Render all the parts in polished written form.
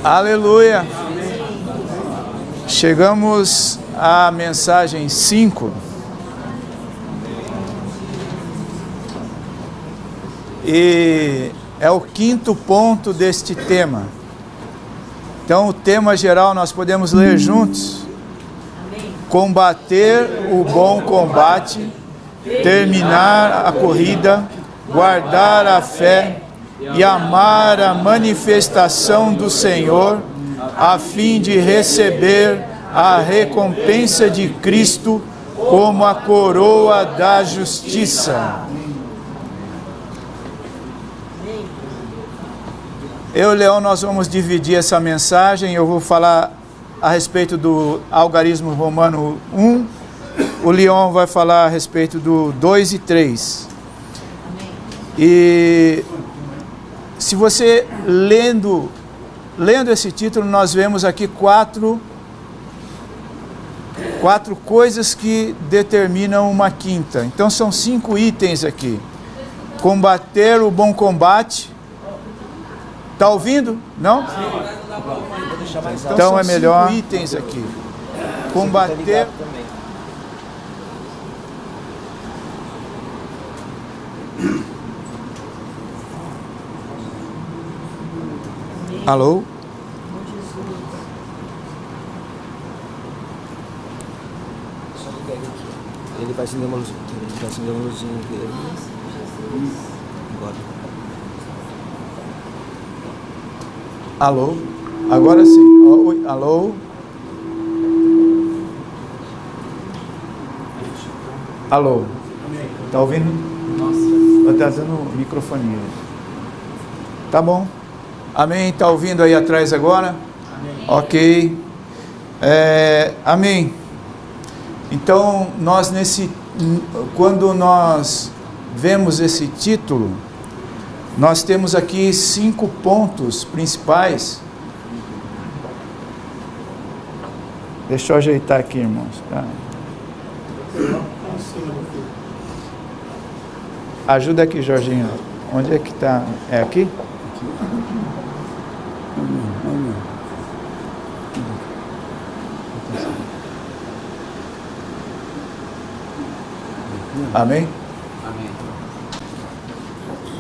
Aleluia. Chegamos à mensagem 5. E é o quinto ponto deste tema. Então, o tema geral nós podemos ler juntos. Combater o bom combate, terminar a corrida, guardar a fé e amar a manifestação do Senhor, a fim de receber a recompensa de Cristo como a coroa da justiça. Eu e o Leão, nós vamos dividir essa mensagem. Eu vou falar a respeito do algarismo romano 1. O Leão vai falar a respeito do 2 e 3. E se você lendo esse título, nós vemos aqui quatro coisas que determinam uma quinta. Então são 5 itens aqui. Combater o bom combate. Está ouvindo? Não? Então é melhor. 5 itens aqui. Combater. Alô? Ele vai acender uma luz. Ele vai acender uma luzinha dele. Agora. Alô? Agora sim. Oi, alô? Alô? Tá ouvindo? Nossa. Tá dando o microfone. Tá bom. Amém? Tá ouvindo aí atrás agora? Amém. Ok. Amém. Então, quando nós vemos esse título, nós temos aqui 5 pontos principais. Deixa eu ajeitar aqui, irmãos. Tá? Ajuda aqui, Jorginho. Onde é que está? É aqui? Amém? Amém.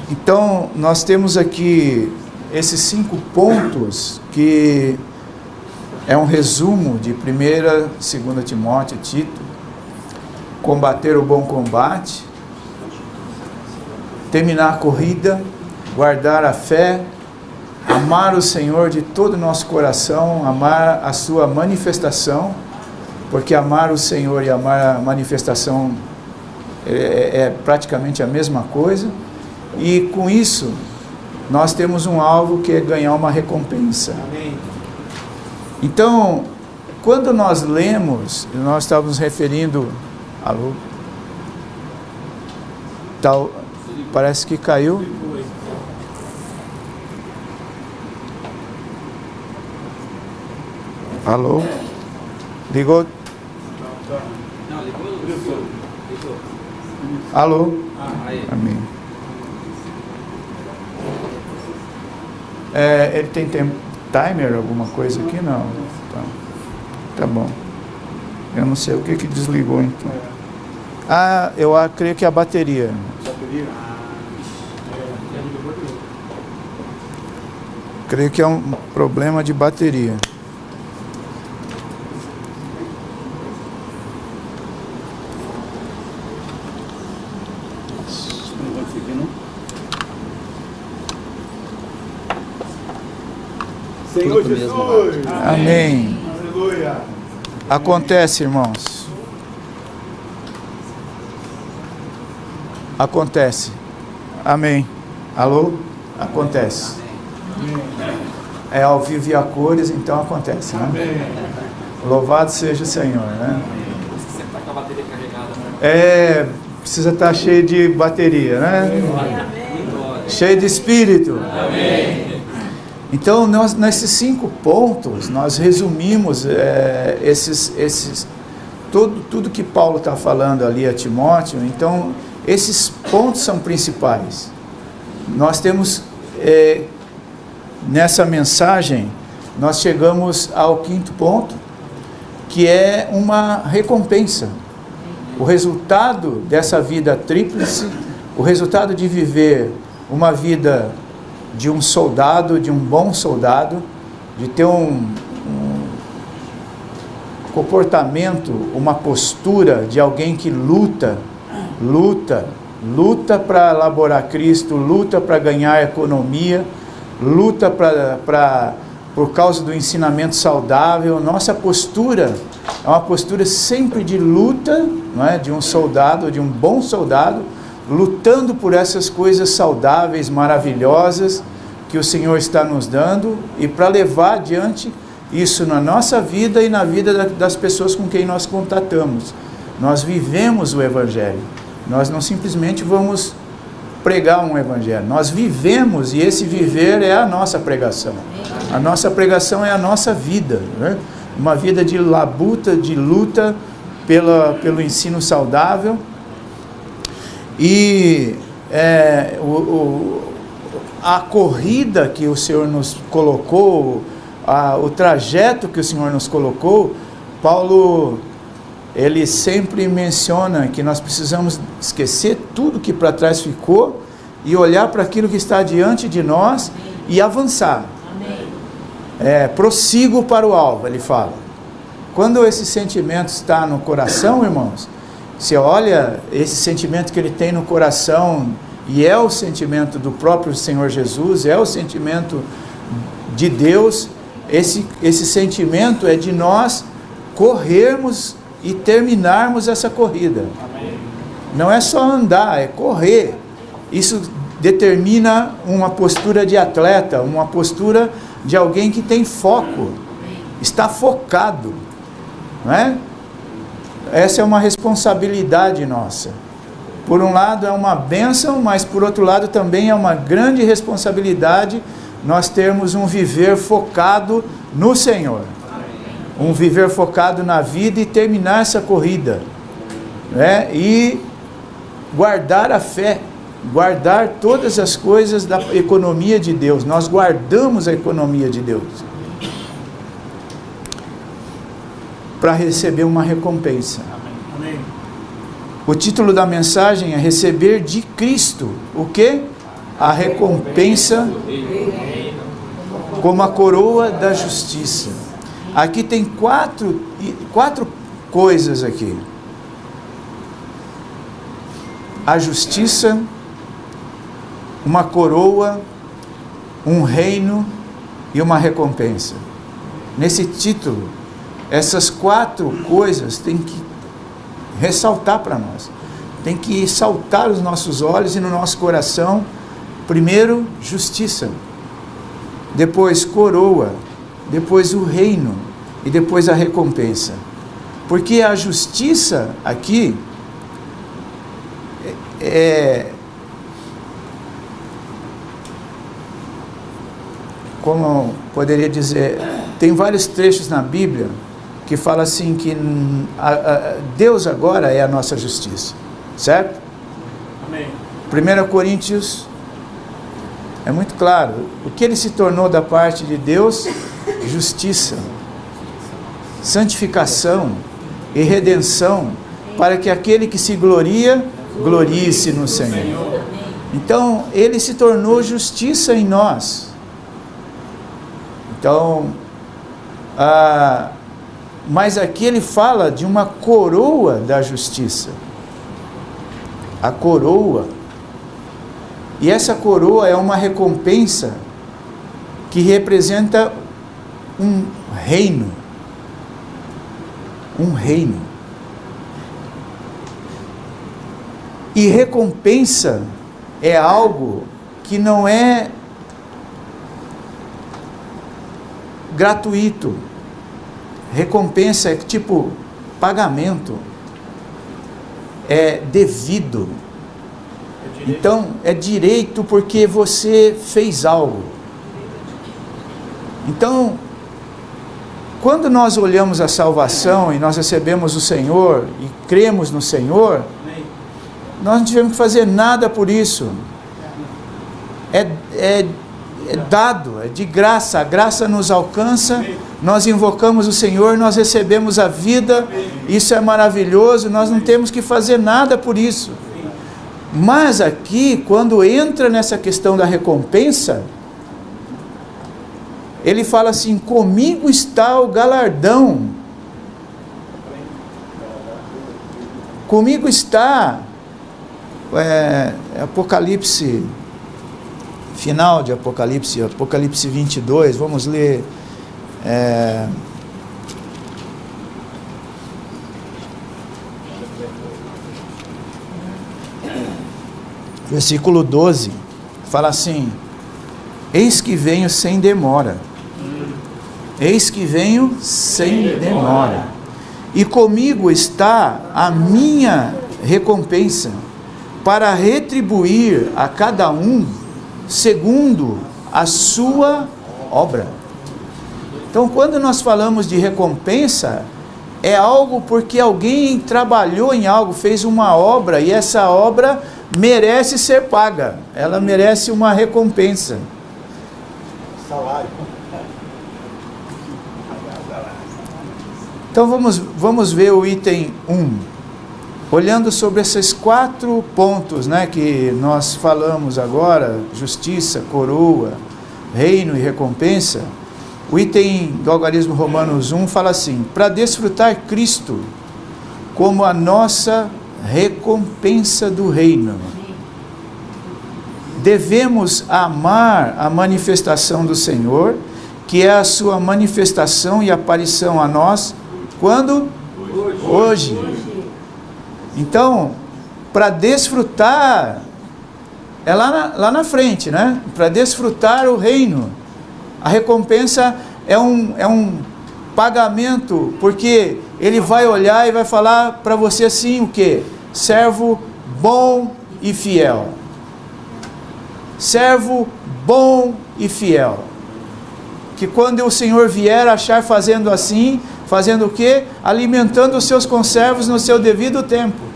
Então, nós temos aqui esses 5 pontos que é um resumo de 1ª, 2ª Timóteo, Tito. Combater o bom combate, terminar a corrida, guardar a fé, amar o Senhor de todo o nosso coração, amar a sua manifestação, porque amar o Senhor e amar a manifestação é praticamente a mesma coisa. E com isso, nós temos um alvo que é ganhar uma recompensa. Amém. Então, quando nós lemos, nós estávamos referindo... Alô? Tal, parece que caiu. Alô? Ligou? Não, ligou. Alô? Amém. Ele tem timer, alguma coisa aqui? Não. Tá bom. Eu não sei o que desligou então. Eu creio que é a bateria. Creio que é um problema de bateria. Senhor Jesus. Amém. Aleluia. Acontece, irmãos. Acontece. Amém. Alô? Acontece. É ao vivo e a cores, então acontece, né? Amém. Louvado seja o Senhor, né? Você está com a bateria carregada, né? Precisa estar cheio de bateria, né? Amém. Cheio de espírito. Amém. Então, nesses 5 pontos, nós resumimos tudo que Paulo está falando ali a Timóteo. Então, esses pontos são principais. Nós temos, nessa mensagem, nós chegamos ao quinto ponto, que é uma recompensa. O resultado dessa vida tríplice, o resultado de viver uma vida de um soldado, de um bom soldado, de ter um comportamento, uma postura de alguém que luta para elaborar Cristo, luta para ganhar economia, luta por causa do ensinamento saudável. Nossa postura é uma postura sempre de luta, não é? De um soldado, de um bom soldado, lutando por essas coisas saudáveis, maravilhosas que o Senhor está nos dando, e para levar adiante isso na nossa vida e na vida das pessoas com quem nós contatamos. Nós vivemos o Evangelho, nós não simplesmente vamos pregar um Evangelho, nós vivemos, e esse viver é a nossa pregação. A nossa pregação é a nossa vida, né? Uma vida de labuta, de luta pelo ensino saudável. E a corrida que o Senhor nos colocou, o trajeto que o Senhor nos colocou, Paulo, ele sempre menciona que nós precisamos esquecer tudo que para trás ficou e olhar para aquilo que está diante de nós e avançar. Prossigo para o alvo, ele fala. Quando esse sentimento está no coração, irmãos, você olha esse sentimento que ele tem no coração, e é o sentimento do próprio Senhor Jesus, é o sentimento de Deus. Esse sentimento é de nós corrermos e terminarmos essa corrida. Amém. Não é só andar, é correr. Isso determina uma postura de atleta, uma postura de alguém que tem foco, está focado, não é? Essa é uma responsabilidade nossa. Por um lado é uma bênção, mas por outro lado também é uma grande responsabilidade nós termos um viver focado no Senhor, um viver focado na vida e terminar essa corrida, né? E guardar a fé, guardar todas as coisas da economia de Deus. Nós guardamos a economia de Deus para receber uma recompensa. Amém. O título da mensagem é receber de Cristo o quê? A recompensa como a coroa da justiça. Aqui tem quatro coisas aqui: a justiça, uma coroa, um reino e uma recompensa. Nesse título, essas quatro coisas têm que ressaltar para nós, tem que saltar os nossos olhos e no nosso coração. Primeiro, justiça, depois coroa, depois o reino e depois a recompensa. Porque a justiça aqui como poderia dizer, tem vários trechos na Bíblia que fala assim que Deus agora é a nossa justiça, certo? Amém. 1 Coríntios é muito claro, o que ele se tornou da parte de Deus: justiça, santificação e redenção, para que aquele que se gloria, glorie-se no Senhor. Então, ele se tornou justiça em nós. Então, mas aqui ele fala de uma coroa da justiça. A coroa. E essa coroa é uma recompensa que representa um reino. Um reino. E recompensa é algo que não é gratuito. Recompensa é tipo pagamento, é devido. Então é direito porque você fez algo. Então, quando nós olhamos a salvação e nós recebemos o Senhor e cremos no Senhor, nós não tivemos que fazer nada por isso. dado, é de graça, a graça nos alcança, nós invocamos o Senhor, nós recebemos a vida, isso é maravilhoso, nós não temos que fazer nada por isso. Mas aqui, quando entra nessa questão da recompensa, ele fala assim: comigo está o galardão, comigo está, Apocalipse, final de Apocalipse, Apocalipse 22, vamos ler, versículo 12, fala assim: eis que venho sem demora, eis que venho sem demora, e comigo está a minha recompensa, para retribuir a cada um segundo a sua obra. Então, quando nós falamos de recompensa, é algo porque alguém trabalhou em algo, fez uma obra, e essa obra merece ser paga, ela merece uma recompensa. Salário. Então vamos ver o item 1. Olhando sobre esses 4 pontos, né, que nós falamos agora: justiça, coroa, reino e recompensa. O item do algarismo Romanos 1 fala assim: para desfrutar Cristo como a nossa recompensa do reino, devemos amar a manifestação do Senhor, que é a sua manifestação e aparição a nós, quando? Hoje. Então, para desfrutar, é lá na frente, né? Para desfrutar o reino, a recompensa é um pagamento, porque ele vai olhar e vai falar para você assim: o quê? Servo bom e fiel. Servo bom e fiel. Que quando o Senhor vier achar fazendo assim, fazendo o quê? Alimentando os seus conservos no seu devido tempo.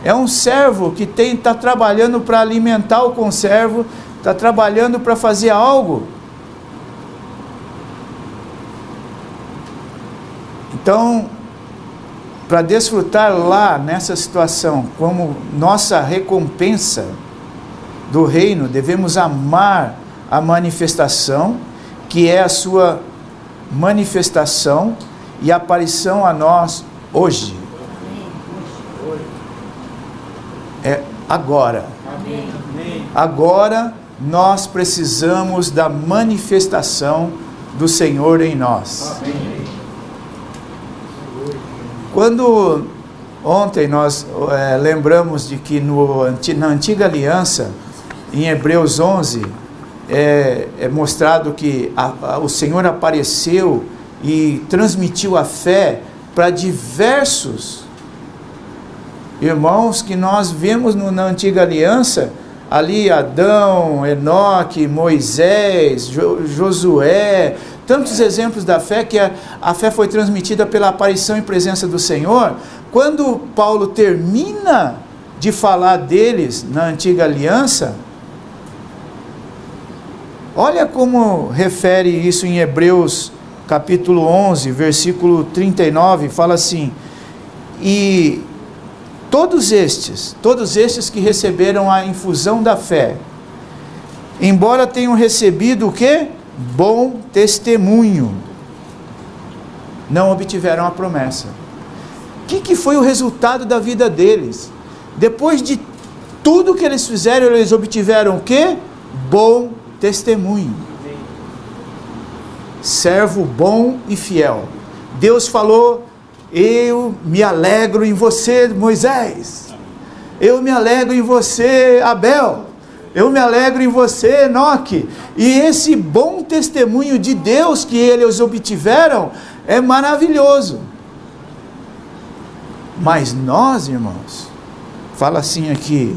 É um servo que está trabalhando para alimentar o conservo, está trabalhando para fazer algo. Então, para desfrutar lá nessa situação como nossa recompensa do reino, devemos amar a manifestação, que é a sua manifestação e aparição a nós hoje. É agora. Agora nós precisamos da manifestação do Senhor em nós. Quando ontem nós lembramos de que na antiga aliança, em Hebreus 11, é mostrado que o Senhor apareceu e transmitiu a fé para diversos irmãos que nós vemos na antiga aliança, ali Adão, Enoque, Moisés, Josué, tantos exemplos da fé, que a fé foi transmitida pela aparição e presença do Senhor. Quando Paulo termina de falar deles na antiga aliança, olha como refere isso em Hebreus capítulo 11, versículo 39, fala assim: e todos estes que receberam a infusão da fé, embora tenham recebido o quê? Bom testemunho, não obtiveram a promessa. O que foi o resultado da vida deles? Depois de tudo que eles fizeram, eles obtiveram o quê? Bom testemunho. Servo bom e fiel. Deus falou: eu me alegro em você, Moisés. Eu me alegro em você, Abel. Eu me alegro em você, Enoque. E esse bom testemunho de Deus que eles obtiveram é maravilhoso. Mas nós, irmãos, fala assim aqui: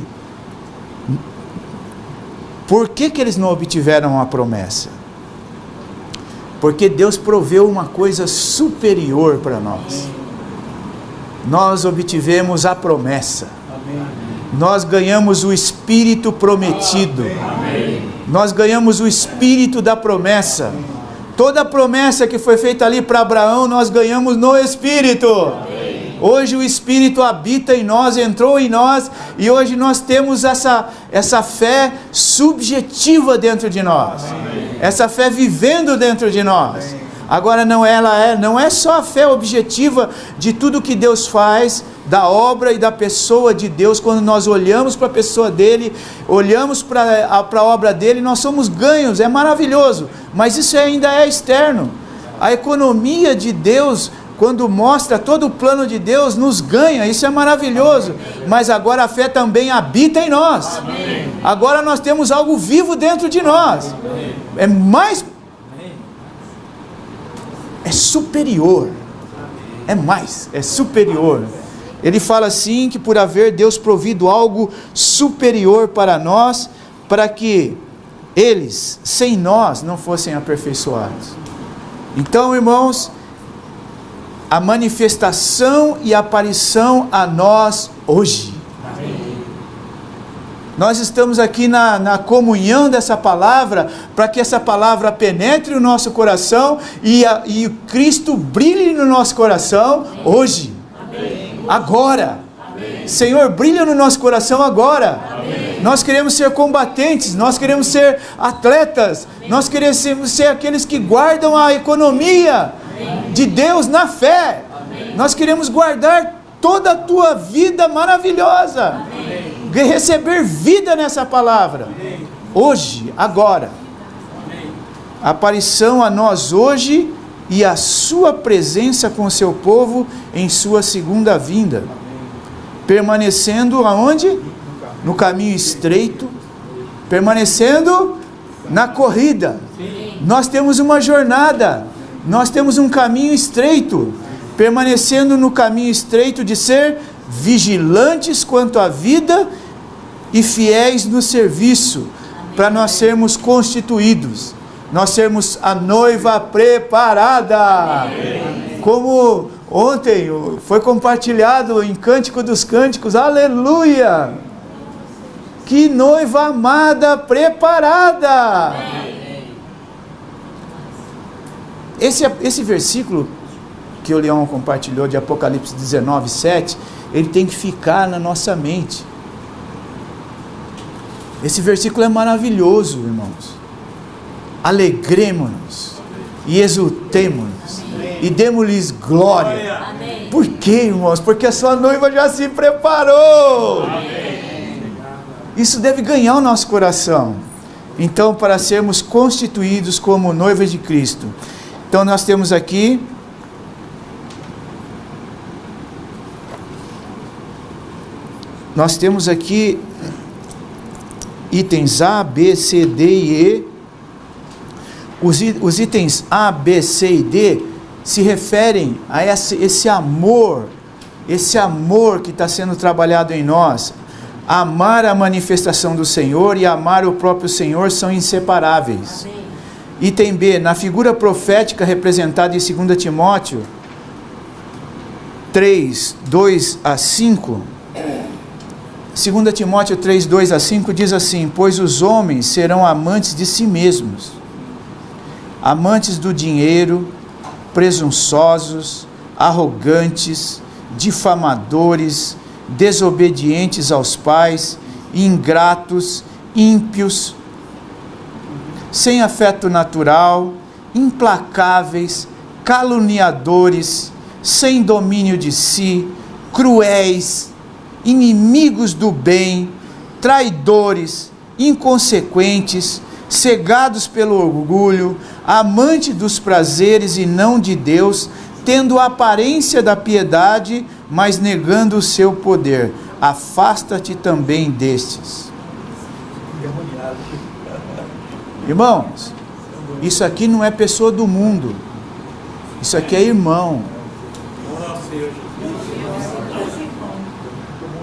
por que eles não obtiveram a promessa? Porque Deus proveu uma coisa superior para nós. Nós obtivemos a promessa. nós ganhamos o Espírito prometido. Nós ganhamos o Espírito da promessa. Toda a promessa que foi feita ali para Abraão, nós ganhamos no Espírito. Hoje o Espírito habita em nós, entrou em nós, e hoje nós temos essa fé subjetiva dentro de nós. Essa fé vivendo dentro de nós. Agora não é só a fé objetiva de tudo que Deus faz, da obra e da pessoa de Deus. Quando nós olhamos para a pessoa dele, olhamos para a obra dele, nós somos ganhos, é maravilhoso, mas isso ainda é externo. A economia de Deus, quando mostra todo o plano de Deus, nos ganha, isso é maravilhoso, mas agora a fé também habita em nós. Agora nós temos algo vivo dentro de nós, é superior, é superior. Ele fala assim, que por haver Deus provido algo superior para nós, para que eles, sem nós, não fossem aperfeiçoados. Então, irmãos, a manifestação e a aparição a nós hoje. Nós estamos aqui na comunhão dessa palavra, para que essa palavra penetre o nosso coração e Cristo brilhe no nosso coração hoje. Agora. Senhor, brilha no nosso coração agora. Nós queremos ser combatentes, nós queremos ser atletas, nós queremos ser aqueles que guardam a economia de Deus na fé. Nós queremos guardar toda a tua vida maravilhosa, receber vida nessa palavra, hoje, agora. Aparição a nós hoje e a sua presença com o seu povo em sua segunda vinda, permanecendo aonde? No caminho estreito, permanecendo na corrida. Nós temos uma jornada, nós temos um caminho estreito, permanecendo no caminho estreito de ser vigilantes quanto à vida e fiéis no serviço, para nós sermos constituídos, nós sermos a noiva preparada. Como ontem foi compartilhado em Cântico dos Cânticos, aleluia! Que noiva amada preparada! Esse versículo que o Leão compartilhou de Apocalipse 19:7, ele tem que ficar na nossa mente. Esse versículo é maravilhoso, irmãos. Alegremo-nos e exultemo-nos e demos-lhes glória. Amém. Por quê, irmãos? Porque a sua noiva já se preparou. Amém. Isso deve ganhar o nosso coração. Então, para sermos constituídos como noivas de Cristo. Então, nós temos aqui itens A, B, C, D e E. Os itens A, B, C e D se referem a esse amor que está sendo trabalhado em nós. Amar a manifestação do Senhor e amar o próprio Senhor são inseparáveis. Amém. Item B, na figura profética representada em 2 Timóteo 3, 2 a 5, 2 Timóteo 3, 2 a 5 diz assim: pois os homens serão amantes de si mesmos, amantes do dinheiro, presunçosos, arrogantes, difamadores, desobedientes aos pais, ingratos, ímpios, sem afeto natural, implacáveis, caluniadores, sem domínio de si, cruéis, inimigos do bem, traidores, inconsequentes, cegados pelo orgulho, amante dos prazeres e não de Deus, tendo a aparência da piedade, mas negando o seu poder. Afasta-te também destes. Irmãos, isso aqui não é pessoa do mundo, isso aqui é irmão.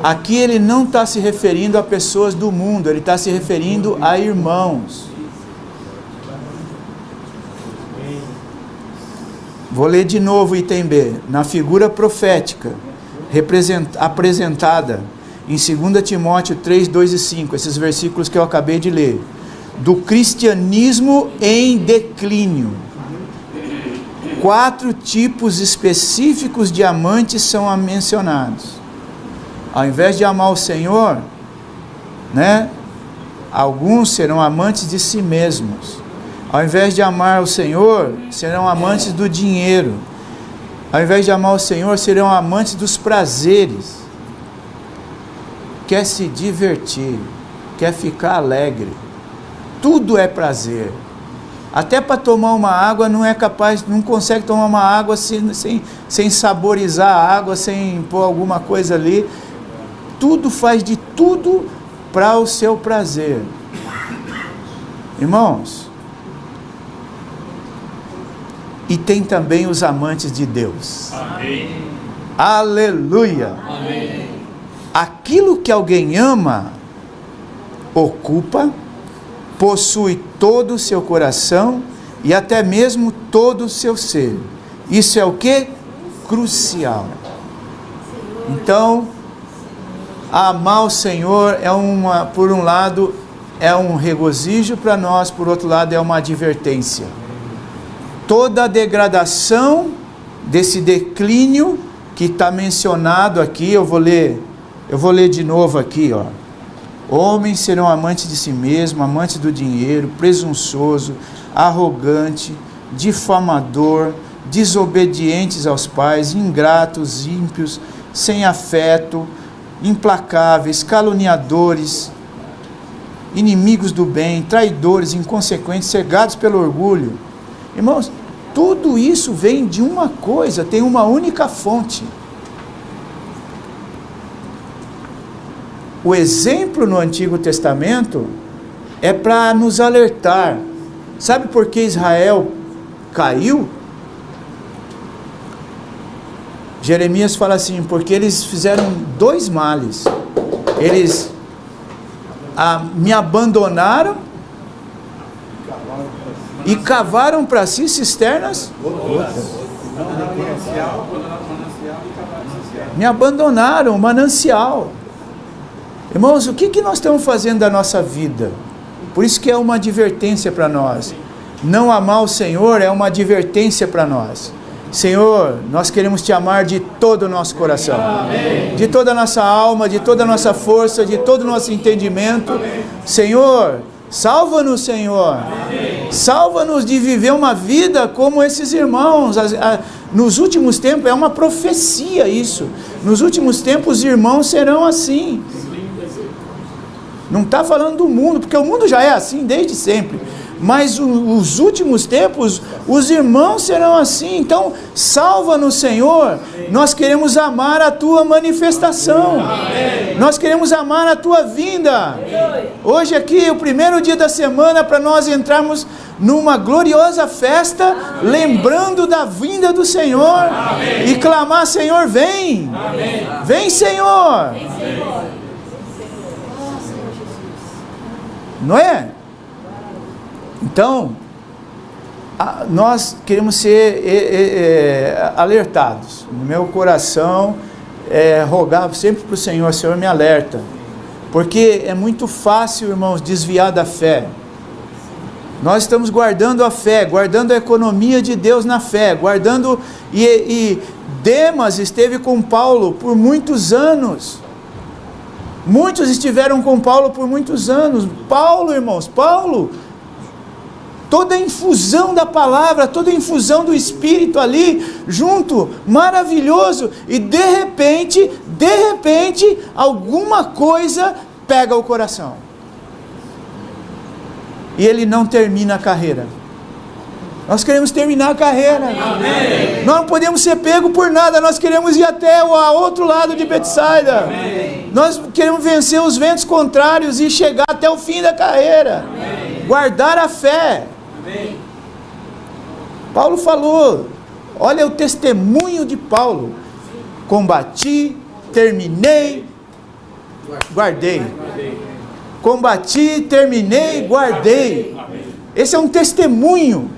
Aqui ele não está se referindo a pessoas do mundo, ele está se referindo a irmãos. Vou ler de novo o item B. Na figura profética apresentada em 2 Timóteo 3, 2 e 5, esses versículos que eu acabei de ler, do cristianismo em declínio. 4 tipos específicos de amantes são mencionados. Ao invés de amar o Senhor, né, alguns serão amantes de si mesmos. Ao invés de amar o Senhor, serão amantes do dinheiro. Ao invés de amar o Senhor, serão amantes dos prazeres. Quer se divertir, quer ficar alegre. Tudo é prazer. Até para tomar uma água não é capaz, não consegue tomar uma água sem saborizar a água, sem pôr alguma coisa ali. Tudo faz de tudo para o seu prazer. Irmãos, e tem também os amantes de Deus. Amém. Aleluia. Amém. Aquilo que alguém ama, ocupa, possui todo o seu coração e até mesmo todo o seu ser. Isso é o que? Crucial. Então, amar o Senhor por um lado, é um regozijo para nós, por outro lado, é uma advertência. Toda a degradação desse declínio que está mencionado aqui, eu vou ler de novo aqui, ó. Homens serão amantes de si mesmo, amantes do dinheiro, presunçoso, arrogante, difamador, desobedientes aos pais, ingratos, ímpios, sem afeto, implacáveis, caluniadores, inimigos do bem, traidores, inconsequentes, cegados pelo orgulho. Irmãos, tudo isso vem de uma coisa, tem uma única fonte. O exemplo no Antigo Testamento é para nos alertar. Sabe por que Israel caiu? Jeremias fala assim, porque eles fizeram 2 males. Eles me abandonaram e cavaram para si cisternas. Me abandonaram, manancial. Irmãos, o que nós estamos fazendo da nossa vida? Por isso que é uma advertência para nós. Não amar o Senhor é uma advertência para nós. Senhor, nós queremos te amar de todo o nosso coração. Amém. De toda a nossa alma, de toda a nossa força, de todo o nosso entendimento. Amém. Senhor, salva-nos, Senhor. Amém. Salva-nos de viver uma vida como esses irmãos. Nos últimos tempos, é uma profecia isso. Nos últimos tempos, os irmãos serão assim. Não está falando do mundo, porque o mundo já é assim desde sempre. Mas os últimos tempos, os irmãos serão assim. Então, salva-nos, Senhor. Nós queremos amar a Tua manifestação. Nós queremos amar a Tua vinda. Hoje aqui, o primeiro dia da semana, para nós entrarmos numa gloriosa festa, lembrando da vinda do Senhor. E clamar, Senhor, vem. Vem, Senhor. Não é? Então, nós queremos ser alertados. No meu coração, rogar sempre para o Senhor, Senhor, me alerta. Porque é muito fácil, irmãos, desviar da fé. Nós estamos guardando a fé, guardando a economia de Deus na fé, guardando... E Demas esteve com Paulo por muitos anos. Muitos estiveram com Paulo por muitos anos. Paulo, irmãos, toda a infusão da palavra, toda a infusão do Espírito ali, junto, maravilhoso, e de repente, alguma coisa pega o coração. E ele não termina a carreira. Nós queremos terminar a carreira. Amém. Nós não podemos ser pegos por nada. Nós queremos ir até o outro lado de Betsaida. Amém. Nós queremos vencer os ventos contrários e chegar até o fim da carreira. Amém. Guardar a fé. Amém. Paulo falou, olha o testemunho de Paulo. Combati, terminei, guardei. Combati, terminei, guardei. Esse é um testemunho.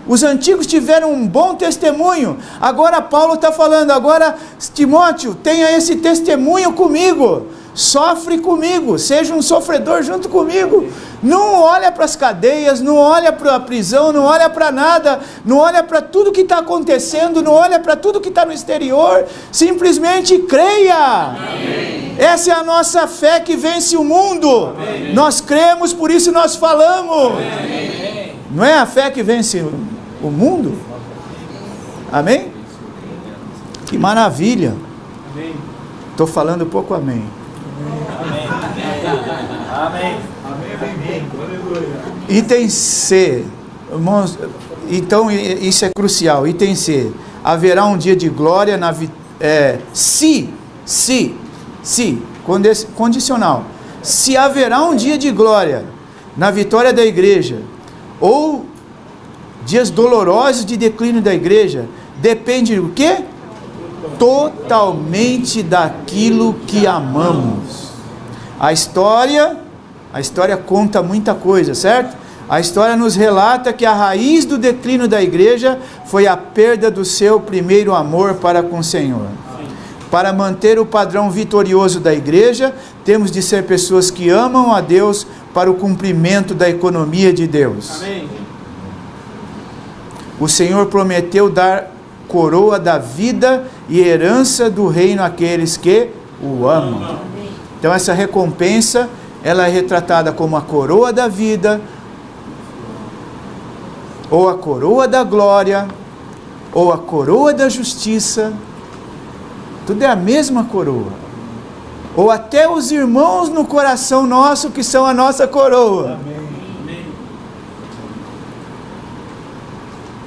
Os antigos tiveram um bom testemunho. Agora Paulo está falando, agora Timóteo, tenha esse testemunho comigo. sofre comigo, seja um sofredor junto comigo. Não olha para as cadeias, não olha para a prisão, não olha para nada, não olha para tudo que está acontecendo, não olha para tudo que está no exterior, simplesmente creia. Amém. Essa é a nossa fé que vence o mundo. Amém. Nós cremos, por isso nós falamos. Amém. Não é a fé que vence o mundo? Amém? Que maravilha. Estou falando pouco amém. Amém. Item C, irmãos, então isso é crucial. Item C, haverá um dia de glória condicional. Se haverá um dia de glória na vitória da igreja, ou dias dolorosos de declínio da igreja, depende do quê? Totalmente daquilo que amamos. A história conta muita coisa, certo? A história nos relata que a raiz do declínio da igreja foi a perda do seu primeiro amor para com o Senhor. Para manter o padrão vitorioso da igreja, temos de ser pessoas que amam a Deus para o cumprimento da economia de Deus. Amém. O Senhor prometeu dar coroa da vida e herança do reino àqueles que o amam. Então essa recompensa, ela é retratada como a coroa da vida, ou a coroa da glória, ou a coroa da justiça. Tudo é a mesma coroa. Ou até os irmãos no coração nosso que são a nossa coroa. Amém.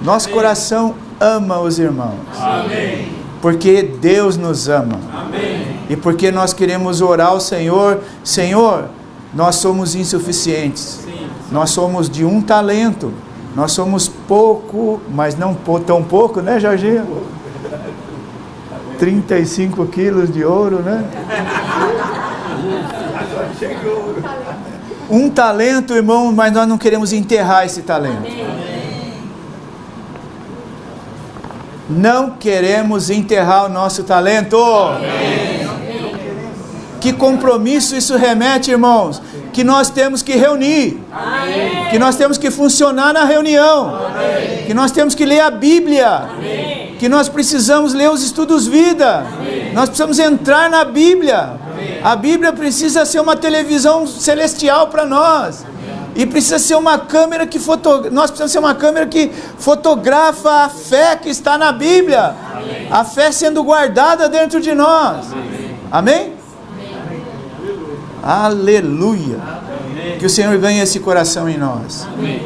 Nosso coração ama os irmãos. Amém. Porque Deus nos ama. Amém. E porque nós queremos orar ao Senhor. Senhor, nós somos insuficientes. Sim. Nós somos de um talento. Nós somos pouco, mas não tão pouco, né, Jorginho? 35 quilos de ouro, né? Um talento, irmão, mas nós não queremos enterrar esse talento. Não queremos enterrar o nosso talento. Que compromisso isso remete, irmãos? Que nós temos que reunir. Amém. Que nós temos que funcionar na reunião. Amém. Que nós temos que ler a Bíblia. Amém. Que nós precisamos ler os estudos vida. Amém. Nós precisamos entrar na Bíblia. Amém. A Bíblia precisa ser uma televisão celestial para nós. Amém. E precisa ser uma câmera nós precisamos ser uma câmera que fotografa a fé que está na Bíblia. Amém. A fé sendo guardada dentro de nós. Amém? Aleluia. Amém. Que o Senhor ganhe esse coração em nós. Amém.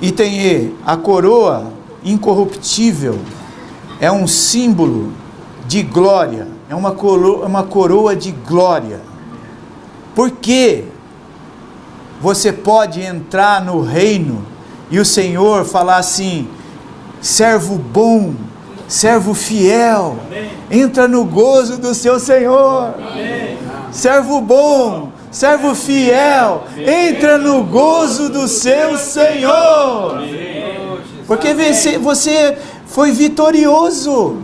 Item E, a coroa incorruptível é um símbolo de glória, é uma coroa de glória. Porque você pode entrar no reino e o Senhor falar assim: servo bom, servo fiel, amém, entra no gozo do seu Senhor. Amém. Servo bom, servo fiel, entra no gozo do seu Senhor. Porque você foi vitorioso.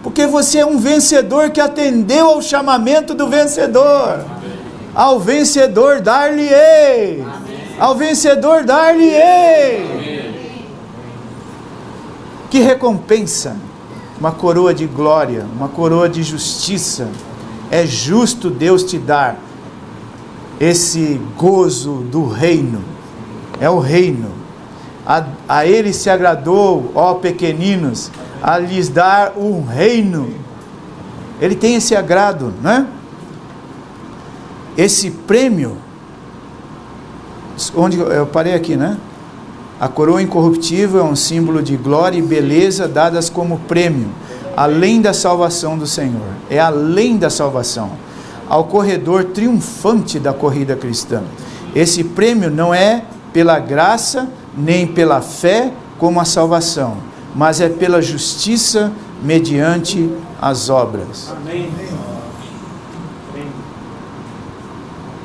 Porque você é um vencedor que atendeu ao chamamento do vencedor. Ao vencedor dar-lhe-ei. Ao vencedor dar-lhe-ei. Que recompensa! Uma coroa de glória, uma coroa de justiça. É justo Deus te dar esse gozo do reino. É o reino. A ele se agradou, ó pequeninos, a lhes dar um reino. Ele tem esse agrado, né? Esse prêmio, onde eu parei aqui, né? A coroa incorruptível é um símbolo de glória e beleza dadas como prêmio, além da salvação do Senhor. É além da salvação, ao corredor triunfante da corrida cristã. Esse prêmio não é pela graça, nem pela fé como a salvação, mas é pela justiça mediante as obras. Amém.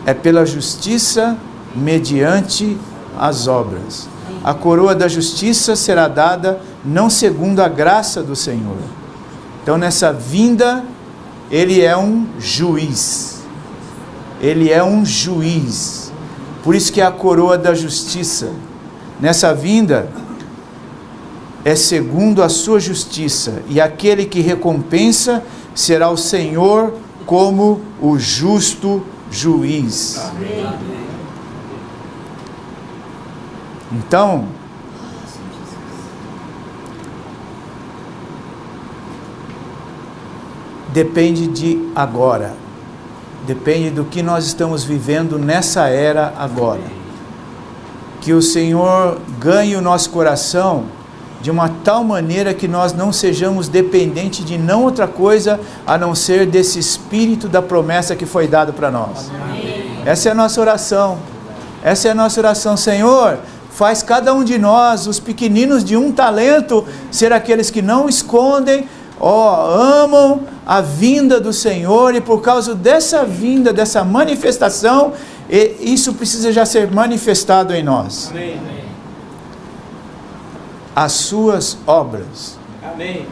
É pela justiça mediante as obras. A coroa da justiça será dada não segundo a graça do Senhor. Então, nessa vinda Ele é um juiz. Ele é um juiz. Por isso que é a coroa da justiça. Nessa vinda, é segundo a sua justiça. E aquele que recompensa será o Senhor como o justo juiz. Amém. Então, depende de agora. Depende do que nós estamos vivendo nessa era agora. Que o Senhor ganhe o nosso coração de uma tal maneira que nós não sejamos dependentes de não outra coisa a não ser desse Espírito da promessa que foi dado para nós. Amém. Essa é a nossa oração. Essa é a nossa oração. Senhor, faz cada um de nós, os pequeninos de um talento, ser aqueles que não escondem, amam a vinda do Senhor, e por causa dessa vinda, dessa manifestação, isso precisa já ser manifestado em nós. Amém. As suas obras. Amém.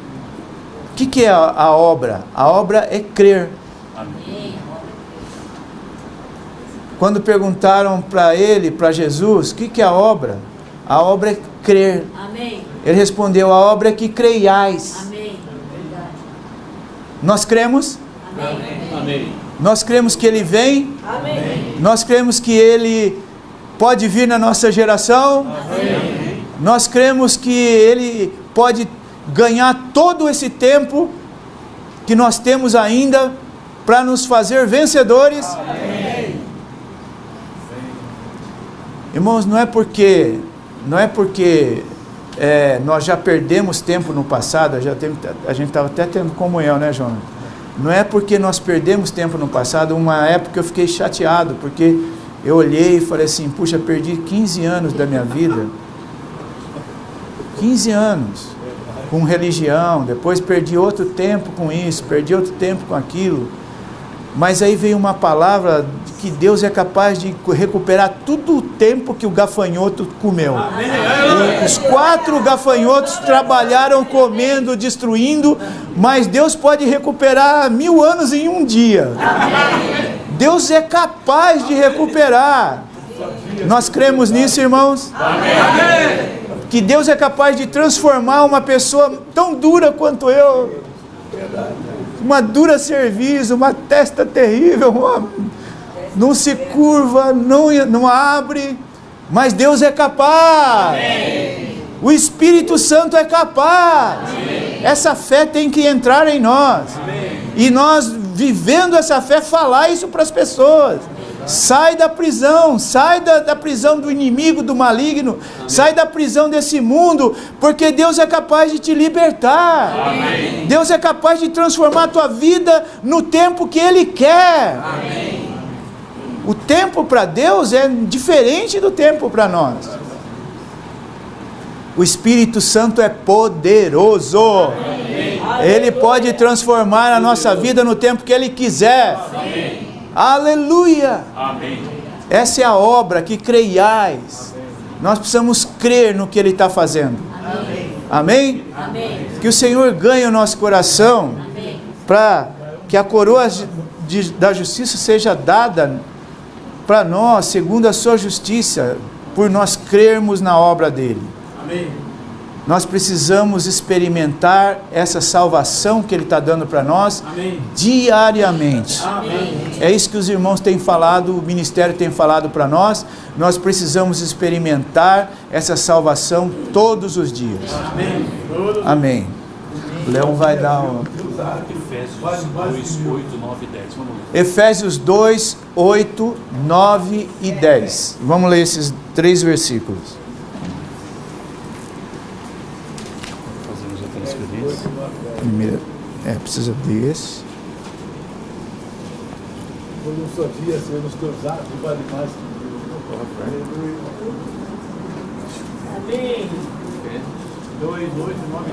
O que é a obra? A obra é crer. Amém. Quando perguntaram para ele, para Jesus, o que é a obra? A obra é crer. Amém. Ele respondeu, a obra é que creiais. Amém. Verdade. Nós cremos? Amém. Amém. Nós cremos que Ele vem? Amém. Nós cremos que Ele pode vir na nossa geração? Amém. Nós cremos que Ele pode ganhar todo esse tempo que nós temos ainda para nos fazer vencedores? Amém. Irmãos, não é porque nós já perdemos tempo no passado, a gente estava até tendo comunhão, né, Jonas? Não é porque nós perdemos tempo no passado. Uma época eu fiquei chateado, porque eu olhei e falei assim, puxa, perdi 15 anos da minha vida, 15 anos com religião, depois perdi outro tempo com isso, perdi outro tempo com aquilo, mas aí veio uma palavra que Deus é capaz de recuperar todo o tempo que o gafanhoto comeu. Os 4 gafanhotos trabalharam comendo, destruindo, mas Deus pode recuperar 1000 anos em um dia. Deus é capaz de recuperar. Nós cremos nisso, irmãos? Amém. Que Deus é capaz de transformar uma pessoa tão dura quanto eu, uma dura cerviz, uma testa terrível, não se curva, não abre, mas Deus é capaz. Amém. O Espírito Santo é capaz. Amém. Essa fé tem que entrar em nós. Amém. E nós, vivendo essa fé, falar isso para as pessoas. Sai da prisão, sai da prisão do inimigo, do maligno, sai da prisão desse mundo, porque Deus é capaz de te libertar. Amém. Deus é capaz de transformar a tua vida no tempo que Ele quer. Amém. O tempo para Deus é diferente do tempo para nós. O Espírito Santo é poderoso. Amém. Ele pode transformar a nossa vida no tempo que Ele quiser. Amém. Aleluia! Amém. Essa é a obra que creiais. Nós precisamos crer no que Ele está fazendo. Amém? Amém. Que o Senhor ganhe o nosso coração, Amém. para que a coroa da justiça seja dada para nós, segundo a sua justiça, por nós crermos na obra dEle. Amém. Nós precisamos experimentar essa salvação que Ele está dando para nós Amém. diariamente. Amém. É isso que os irmãos têm falado, o ministério tem falado para nós. Nós precisamos experimentar essa salvação todos os dias. Amém. Amém. O Leão vai dar um... Efésios 2, 8, 9 e 10. Vamos ler. Efésios 2, 8, 9 e 10. Vamos ler esses 3 versículos. Fazemos a transferência. Primeiro, precisa desse. Por um só dia, Senhor, nos teus atos vale mais que Amém. 2, 8, 9,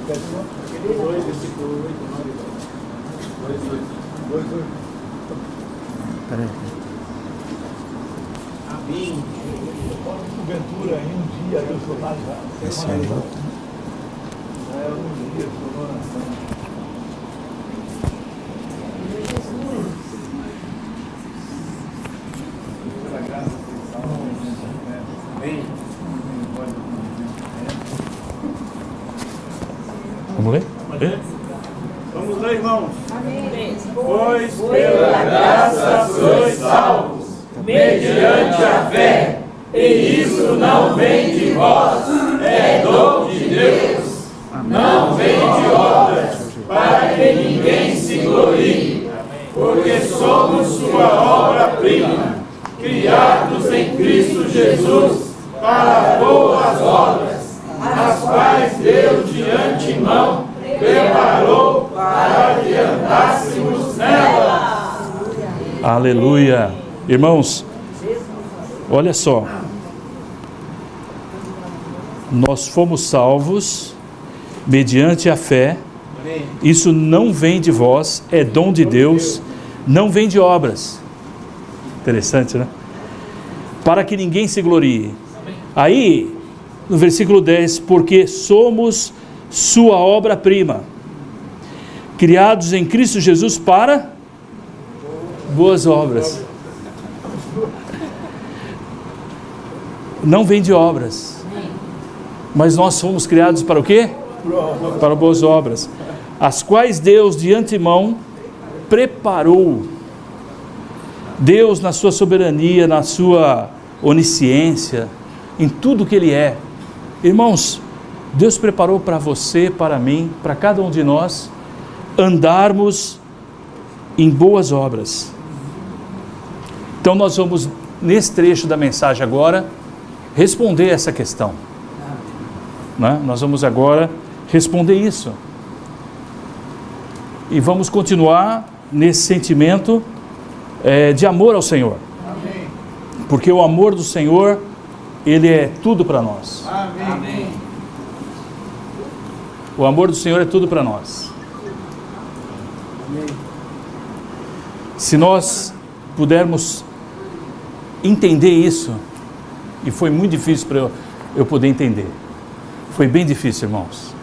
10. 2, versículo 8, 9, 10. 2, 8. Peraí. Amém. Porventura, em um dia eu sou lá já. Esse é outro. Um dia eu sou lá. Vamos ler? Vamos lá, irmãos. Pois pela graça sois salvos, mediante a fé, e isso não vem de vós, é dom de Deus. Não vem de obras, para que ninguém se glorie, porque somos sua obra-prima, criados em Cristo Jesus para boas obras, as quais Deus de antemão preparou para que andássemos nela. Aleluia. Irmãos, olha só. Nós fomos salvos mediante a fé. Isso não vem de vós, é dom de Deus, não vem de obras. Interessante, né? Para que ninguém se glorie. Aí, no versículo 10, porque somos sua obra-prima, criados em Cristo Jesus para boas obras. Não vem de obras, mas nós fomos criados para o quê? Para boas obras, as quais Deus de antemão preparou. Deus, na sua soberania, na sua onisciência, em tudo que Ele é. Irmãos, Deus preparou para você, para mim, para cada um de nós, andarmos em boas obras. Então nós vamos, nesse trecho da mensagem agora, responder essa questão. Né? Nós vamos agora responder isso. E vamos continuar nesse sentimento de amor ao Senhor. Amém. Porque o amor do Senhor, Ele é tudo para nós. Amém. O amor do Senhor é tudo para nós. Se nós pudermos entender isso, e foi muito difícil para eu poder entender. Foi bem difícil, irmãos.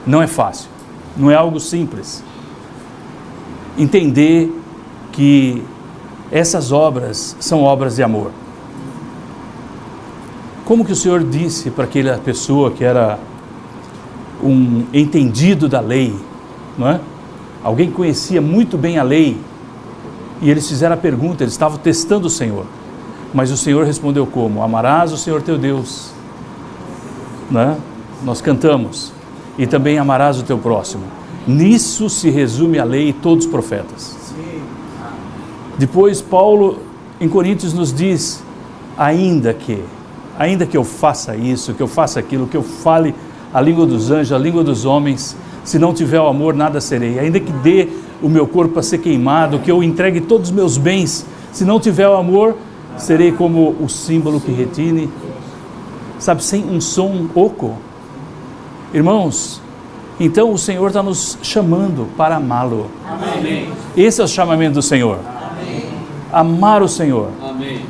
Não é fácil. Não é algo simples. Entender que essas obras são obras de amor. Como que o Senhor disse para aquela pessoa que era um entendido da lei, não é? Alguém que conhecia muito bem a lei, e eles fizeram a pergunta, eles estavam testando o Senhor, mas o Senhor respondeu como? Amarás o Senhor teu Deus, não é? Nós cantamos, e também amarás o teu próximo. Nisso se resume a lei e todos os profetas. Depois Paulo em Coríntios nos diz, ainda que eu faça isso, que eu faça aquilo, que eu fale a língua dos anjos, a língua dos homens, se não tiver o amor, nada serei. Ainda que dê o meu corpo para ser queimado, que eu entregue todos os meus bens, se não tiver o amor, serei como o símbolo que retine, sabe, sem um som oco. Irmãos, então o Senhor está nos chamando para amá-lo. Amém. Esse é o chamamento do Senhor. Amém. Amar o Senhor. Amém.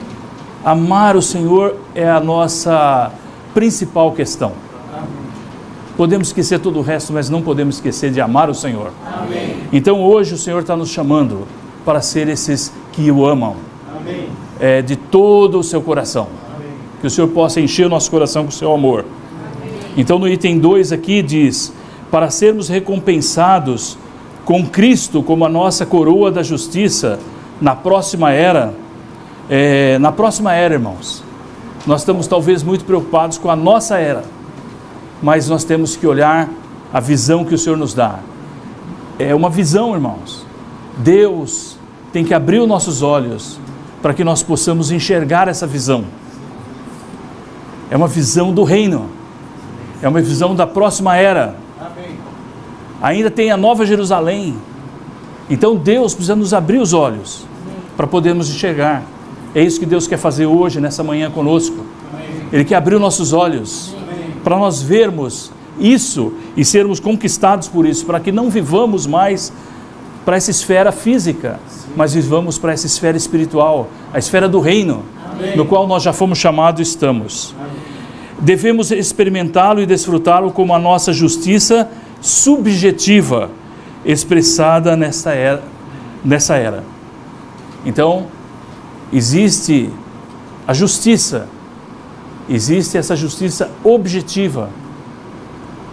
Amar o Senhor é a nossa principal questão. Podemos esquecer todo o resto, mas não podemos esquecer de amar o Senhor. Amém. Então hoje o Senhor está nos chamando para ser esses que o amam. Amém. De todo o seu coração. Amém. Que o Senhor possa encher o nosso coração com o seu amor. Então no item 2 aqui diz, para sermos recompensados com Cristo como a nossa coroa da justiça na próxima era. Na próxima era, irmãos, nós estamos talvez muito preocupados com a nossa era, mas nós temos que olhar a visão que o Senhor nos dá. É uma visão, irmãos. Deus tem que abrir os nossos olhos para que nós possamos enxergar essa visão. É uma visão do reino, é uma visão da próxima era. Ainda tem a Nova Jerusalém. Então Deus precisa nos abrir os olhos para podermos enxergar. É isso que Deus quer fazer hoje, nessa manhã conosco. Ele quer abrir os nossos olhos para nós vermos isso e sermos conquistados por isso, para que não vivamos mais para essa esfera física, mas vivamos para essa esfera espiritual, a esfera do reino, no qual nós já fomos chamados e estamos. Devemos experimentá-lo e desfrutá-lo como a nossa justiça subjetiva, expressada nessa era. Então, existe a justiça, existe essa justiça objetiva,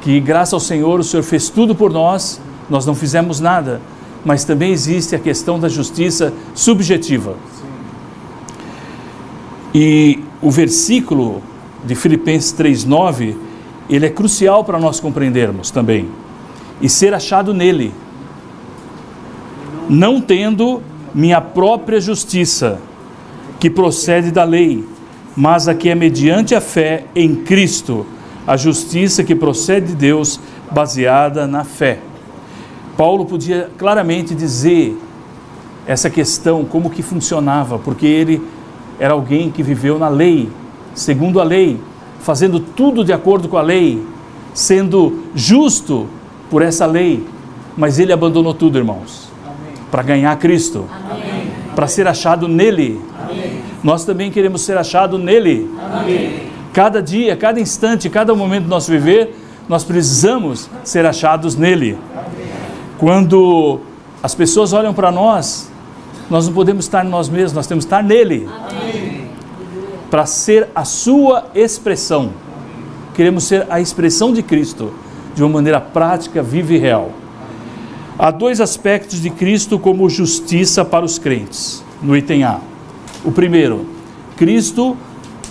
que graças ao Senhor, o Senhor fez tudo por nós, nós não fizemos nada, mas também existe a questão da justiça subjetiva. E o versículo de Filipenses 3:9, ele é crucial para nós compreendermos também. E ser achado nele, não tendo minha própria justiça, que procede da lei, mas a que é mediante a fé em Cristo, a justiça que procede de Deus, baseada na fé. Paulo podia claramente dizer essa questão, como que funcionava, porque ele era alguém que viveu na lei, segundo a lei, fazendo tudo de acordo com a lei, sendo justo por essa lei, mas ele abandonou tudo, irmãos, para ganhar Cristo, para ser achado nele. Amém. Nós também queremos ser achados nele. Amém. Cada dia, cada instante, cada momento do nosso viver, nós precisamos ser achados nele. Amém. Quando as pessoas olham para nós, nós não podemos estar em nós mesmos, nós temos que estar nele. Amém. Para ser a sua expressão. Queremos ser a expressão de Cristo, de uma maneira prática, viva e real. Há dois aspectos de Cristo como justiça para os crentes, no item A. O primeiro, Cristo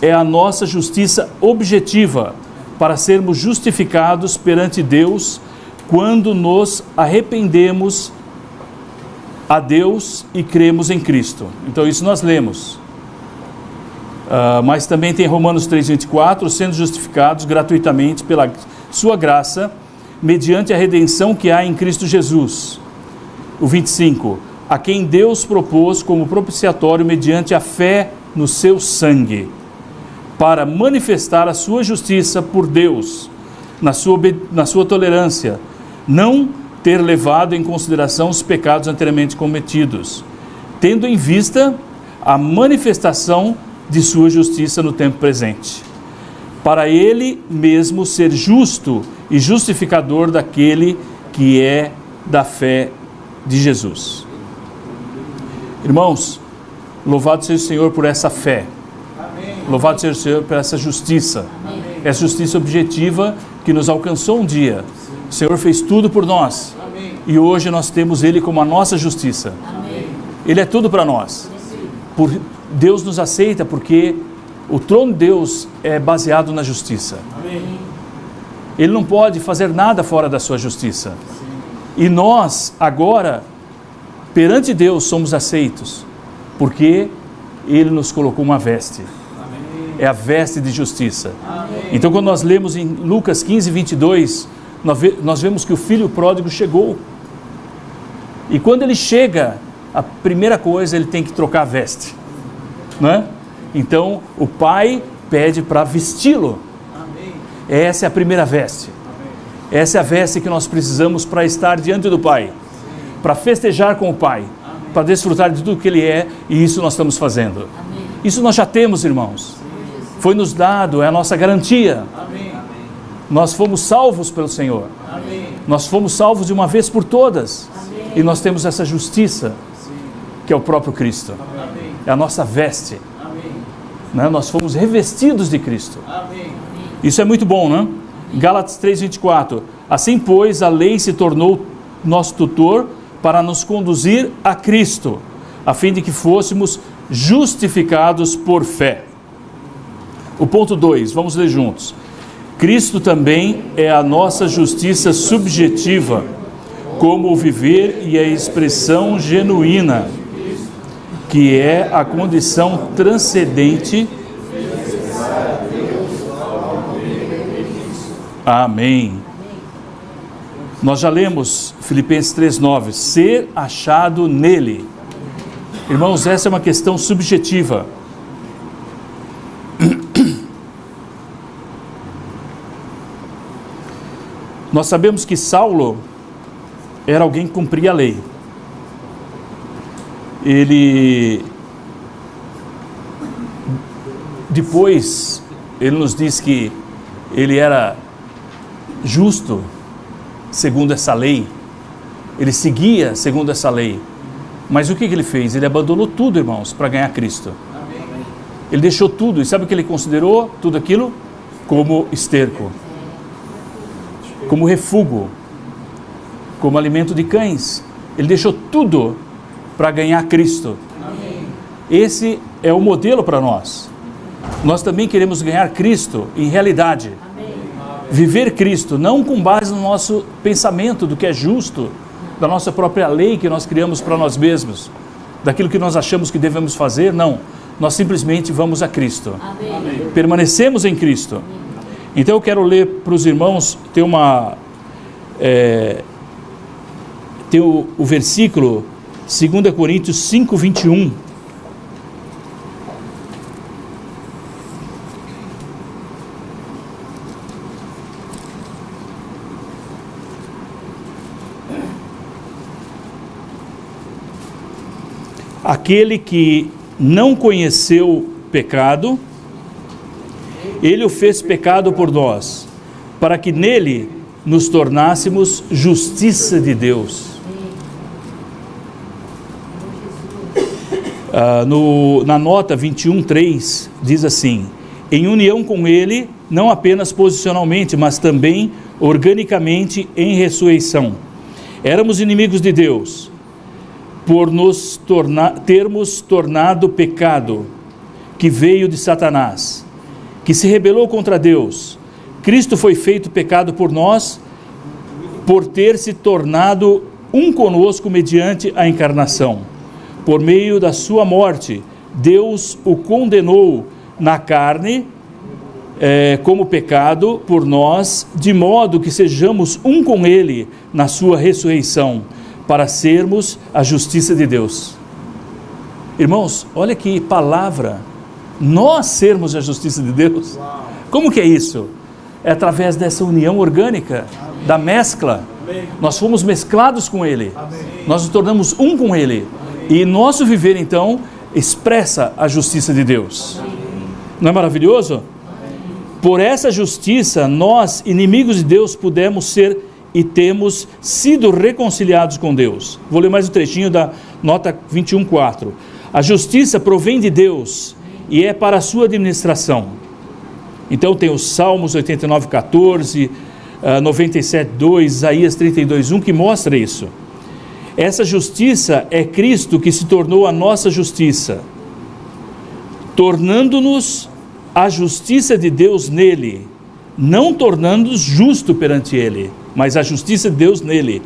é a nossa justiça objetiva para sermos justificados perante Deus quando nos arrependemos a Deus e cremos em Cristo. Então isso nós lemos. Mas também tem Romanos 3:24, sendo justificados gratuitamente pela sua graça, mediante a redenção que há em Cristo Jesus. O 25, a quem Deus propôs como propiciatório mediante a fé no seu sangue, para manifestar a sua justiça por Deus, na sua tolerância, não ter levado em consideração os pecados anteriormente cometidos, tendo em vista a manifestação de sua justiça no tempo presente, para ele mesmo ser justo e justificador daquele que é da fé de Jesus. Irmãos, louvado seja o Senhor por essa fé. Amém. Louvado seja o Senhor por essa justiça. Amém. Essa justiça objetiva que nos alcançou um dia. Sim. O Senhor fez tudo por nós. Amém. E hoje nós temos Ele como a nossa justiça. Amém. Ele é tudo para nós. Deus nos aceita porque o trono de Deus é baseado na justiça. Amém. Ele não pode fazer nada fora da sua justiça. Sim. E nós, agora, perante Deus, somos aceitos, porque Ele nos colocou uma veste. Amém. É a veste de justiça. Amém. Então, quando nós lemos em Lucas 15:22, nós vemos que o filho pródigo chegou. E quando ele chega, a primeira coisa, ele tem que trocar a veste. Não é? Então, o pai pede para vesti-lo. Essa é a primeira veste. Amém. Essa é a veste que nós precisamos para estar diante do Pai, para festejar com o Pai, para desfrutar de tudo que Ele é, e isso nós estamos fazendo. Amém. Isso nós já temos, irmãos. Foi nos dado, é a nossa garantia. Amém. Nós fomos salvos pelo Senhor. Amém. Nós fomos salvos de uma vez por todas. Amém. E nós temos essa justiça, que é o próprio Cristo. Amém. É a nossa veste. Né? Nós fomos revestidos de Cristo. Amém. Isso é muito bom, né? Gálatas 3:24. Assim, pois, a lei se tornou nosso tutor para nos conduzir a Cristo, a fim de que fôssemos justificados por fé. O ponto 2, vamos ler juntos. Cristo também é a nossa justiça subjetiva, como o viver e a expressão genuína, que é a condição transcendente. Amém. Nós já lemos Filipenses 3:9, ser achado nele. Irmãos, essa é uma questão subjetiva. Nós sabemos que Saulo era alguém que cumpria a lei. Depois, ele nos diz que ele era justo segundo essa lei, ele seguia segundo essa lei, mas o que ele fez? Ele abandonou tudo, irmãos, para ganhar Cristo. Ele deixou tudo, e sabe o que ele considerou tudo aquilo? Como esterco. como refúgio, como alimento de cães. Ele deixou tudo para ganhar Cristo. Esse é o modelo para nós. Nós também queremos ganhar Cristo em realidade. Viver Cristo, não com base no nosso pensamento do que é justo, da nossa própria lei que nós criamos para nós mesmos, daquilo que nós achamos que devemos fazer, não. Nós simplesmente vamos a Cristo. Amém. Permanecemos em Cristo. Então eu quero ler para os irmãos, tem o versículo 2 Coríntios 5, 21. Aquele que não conheceu pecado, ele o fez pecado por nós, para que nele nos tornássemos justiça de Deus. Na nota 21:3 diz assim: em união com ele, não apenas posicionalmente, mas também organicamente em ressurreição. Éramos inimigos de Deus, por nos termos tornado pecado, que veio de Satanás, que se rebelou contra Deus. Cristo foi feito pecado por nós, por ter se tornado um conosco mediante a encarnação. Por meio da sua morte, Deus o condenou na carne, como pecado por nós, de modo que sejamos um com ele na sua ressurreição, para sermos a justiça de Deus. Irmãos, olha que palavra, nós sermos a justiça de Deus. Como que é isso? É através dessa união orgânica, da mescla. Nós fomos mesclados com Ele, nós nos tornamos um com Ele, e nosso viver então expressa a justiça de Deus. Não é maravilhoso? Por essa justiça, nós, inimigos de Deus, pudemos ser e temos sido reconciliados com Deus. Vou ler mais um trechinho da nota 21:4. A justiça provém de Deus e é para a sua administração. Então tem os Salmos 89:14, 97:2, Isaías 32:1, que mostra isso. Essa justiça é Cristo que se tornou a nossa justiça, tornando-nos a justiça de Deus nele, não tornando-nos justo perante ele, mas a justiça de Deus nele.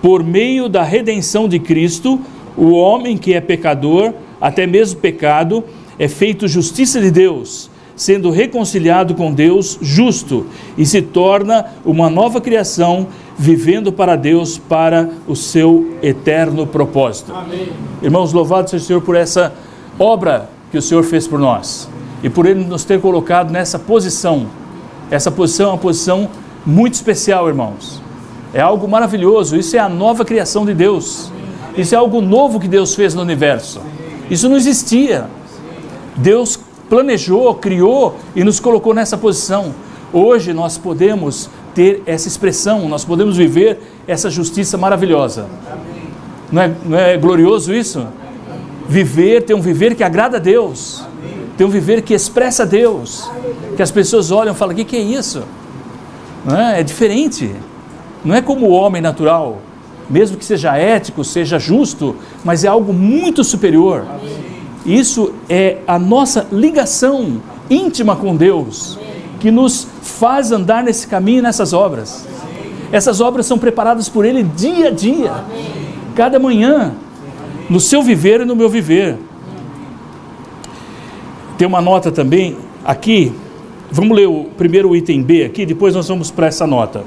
Por meio da redenção de Cristo, o homem que é pecador, até mesmo pecado, é feito justiça de Deus, sendo reconciliado com Deus justo, e se torna uma nova criação, vivendo para Deus, para o seu eterno propósito. Amém. Irmãos, louvado seja o Senhor por essa obra que o Senhor fez por nós, e por Ele nos ter colocado nessa posição. Essa posição é uma posição muito especial, irmãos. É algo maravilhoso. Isso é a nova criação de Deus. Isso é algo novo que Deus fez no universo. Isso não existia. Deus planejou, criou e nos colocou nessa posição. Hoje nós podemos ter essa expressão, nós podemos viver essa justiça maravilhosa. Não é glorioso isso? Ter um viver que agrada a Deus, ter um viver que expressa a Deus, que as pessoas olham e falam: o que é isso? É diferente, não é como o homem natural, mesmo que seja ético, seja justo, mas é algo muito superior. Isso é a nossa ligação íntima com Deus, que nos faz andar nesse caminho, nessas obras. Essas obras são preparadas por Ele dia a dia, cada manhã, no seu viver e no meu viver. Tem uma nota também aqui. Vamos ler o primeiro item B aqui, depois nós vamos para essa nota.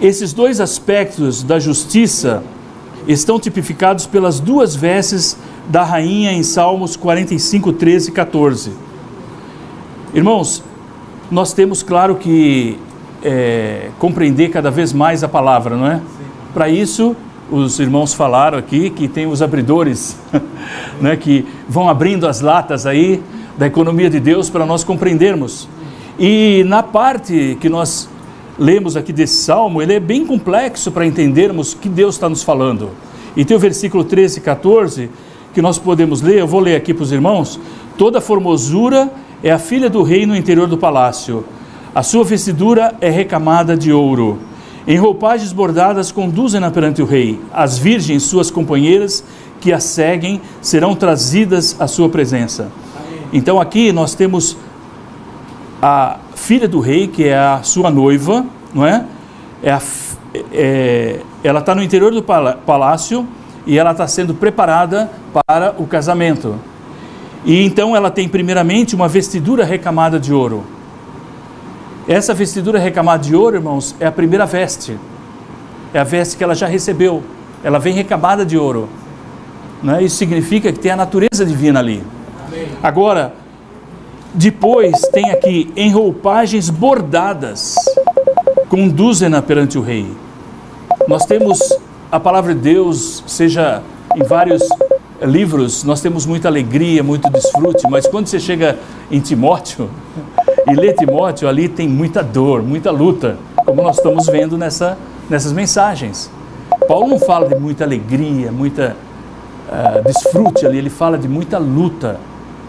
Esses dois aspectos da justiça estão tipificados pelas duas vestes da rainha em Salmos 45, 13 e 14. Irmãos, nós temos, claro, que compreender cada vez mais a palavra, não é? Para isso, os irmãos falaram aqui que tem os abridores, né, que vão abrindo as latas aí da economia de Deus para nós compreendermos. E na parte que nós lemos aqui desse salmo, ele é bem complexo para entendermos que Deus está nos falando. E tem o versículo 13 e 14 que nós podemos ler. Eu vou ler aqui para os irmãos. Toda formosura é a filha do rei no interior do palácio. A sua vestidura é recamada de ouro. Em roupagens bordadas conduzem-na perante o rei. As virgens, suas companheiras, que a seguem, serão trazidas à sua presença. Então aqui nós temos a filha do rei, que é a sua noiva, não é? Ela está no interior do palácio e ela está sendo preparada para o casamento. E então ela tem primeiramente uma vestidura recamada de ouro. Essa vestidura recamada de ouro, irmãos, é a primeira veste. É a veste que ela já recebeu. Ela vem recamada de ouro. Né? Isso significa que tem a natureza divina ali. Amém. Agora, depois tem aqui, em roupagens bordadas, conduzem-na perante o rei. Nós temos a palavra de Deus, seja em vários livros, nós temos muita alegria, muito desfrute, mas quando você chega em Timóteo e lê Timóteo, ali tem muita dor, muita luta, como nós estamos vendo nessas mensagens. Paulo não fala de muita alegria, muita desfrute ali, ele fala de muita luta,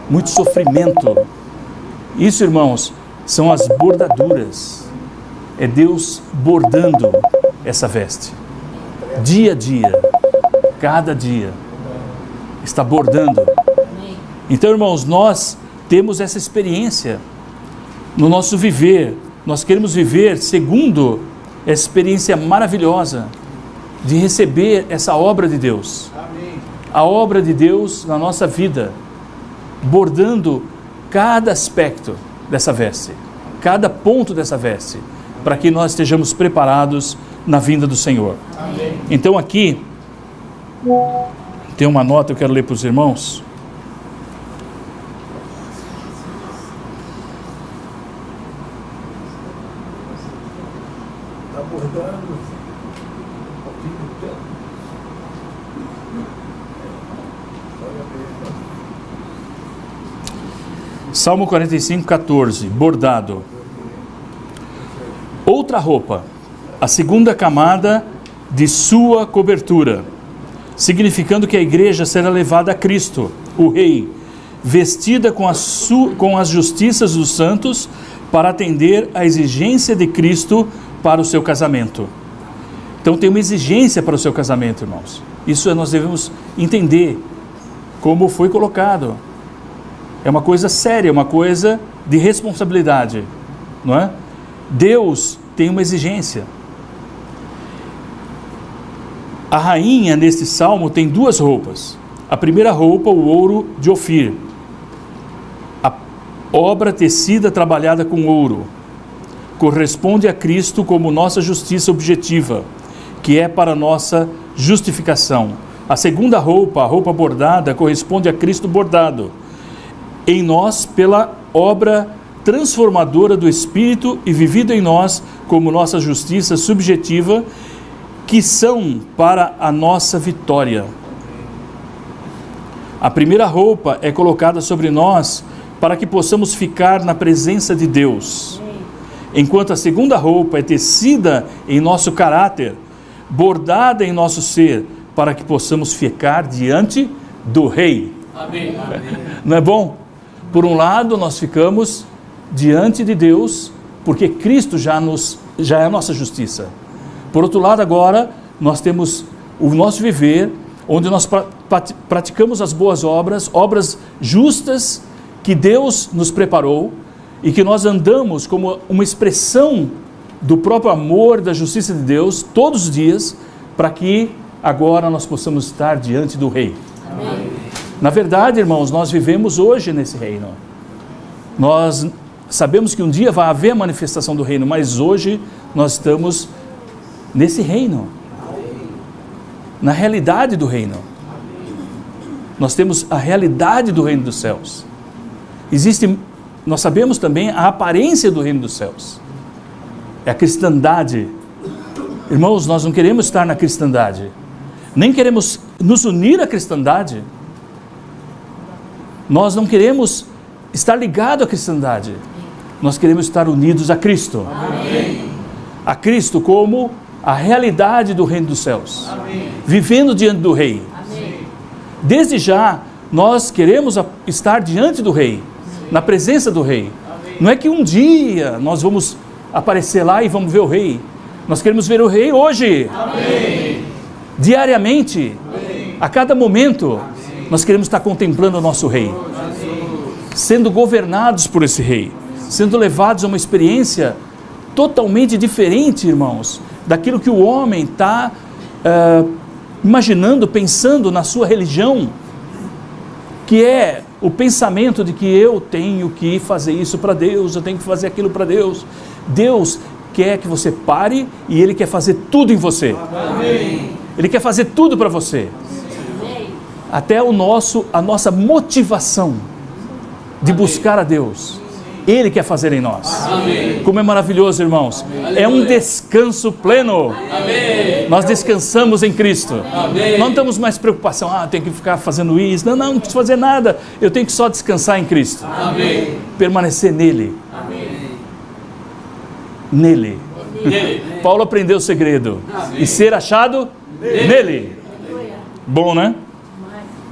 muito sofrimento. Isso, irmãos, são as bordaduras. É Deus bordando essa veste. Dia a dia, cada dia, está bordando. Então, irmãos, nós temos essa experiência no nosso viver. Nós queremos viver segundo essa experiência maravilhosa de receber essa obra de Deus. Amém. A obra de Deus na nossa vida, bordando cada aspecto dessa veste, cada ponto dessa veste, para que nós estejamos preparados na vinda do Senhor. Amém. Então aqui tem uma nota que eu quero ler para os irmãos. Está bordando. Salmo 45, 14, bordado. Outra roupa, a segunda camada de sua cobertura, significando que a igreja será levada a Cristo, o Rei, vestida com as justiças dos santos, para atender à exigência de Cristo para o seu casamento. Então tem uma exigência para o seu casamento, irmãos. Isso nós devemos entender como foi colocado. É uma coisa séria, uma coisa de responsabilidade, não é? Deus tem uma exigência. A rainha, neste salmo, tem duas roupas. A primeira roupa, o ouro de Ofir. A obra tecida, trabalhada com ouro. Corresponde a Cristo como nossa justiça objetiva, que é para nossa justificação. A segunda roupa, a roupa bordada, corresponde a Cristo bordado em nós pela obra transformadora do Espírito e vivido em nós como nossa justiça subjetiva, que são para a nossa vitória. A primeira roupa é colocada sobre nós para que possamos ficar na presença de Deus, enquanto a segunda roupa é tecida em nosso caráter, bordada em nosso ser, para que possamos ficar diante do Rei. Amém. Não é bom? Por um lado, nós ficamos diante de Deus, porque Cristo já é a nossa justiça. Por outro lado, agora, nós temos o nosso viver, onde nós praticamos as boas obras, obras justas, que Deus nos preparou, e que nós andamos como uma expressão do próprio amor, da justiça de Deus, todos os dias, para que agora nós possamos estar diante do Rei. Amém. Na verdade, irmãos, nós vivemos hoje nesse reino. Nós sabemos que um dia vai haver a manifestação do reino, mas hoje nós estamos nesse reino, na realidade do reino. Nós temos a realidade do reino dos céus. Nós sabemos também a aparência do reino dos céus. É a cristandade. Irmãos, nós não queremos estar na cristandade, nem queremos nos unir à cristandade. Nós não queremos estar ligados à cristandade. Nós queremos estar unidos a Cristo. Amém. A Cristo como a realidade do reino dos céus. Amém. Vivendo diante do Rei. Amém. Desde já, nós queremos estar diante do Rei, na presença do Rei. Amém. Não é que um dia nós vamos aparecer lá e vamos ver o Rei. Nós queremos ver o Rei hoje. Amém. Diariamente. Amém. A cada momento. Amém. Nós queremos estar contemplando o nosso Rei. Sendo governados por esse Rei. Sendo levados a uma experiência totalmente diferente, irmãos, daquilo que o homem está imaginando, pensando na sua religião, que é o pensamento de que eu tenho que fazer isso para Deus, eu tenho que fazer aquilo para Deus. Deus quer que você pare e Ele quer fazer tudo em você. Amém. Ele quer fazer tudo para você. Até a nossa motivação de buscar a Deus, Ele quer fazer em nós. Amém. Como é maravilhoso, irmãos. É um descanso pleno. Amém. Nós descansamos em Cristo. Amém. Não temos mais preocupação, tenho que ficar fazendo isso. Não preciso fazer nada. Eu tenho que só descansar em Cristo. Amém. Permanecer nele. Amém. Nele. Nele. Paulo aprendeu o segredo. Amém. E ser achado nele. Bom, né?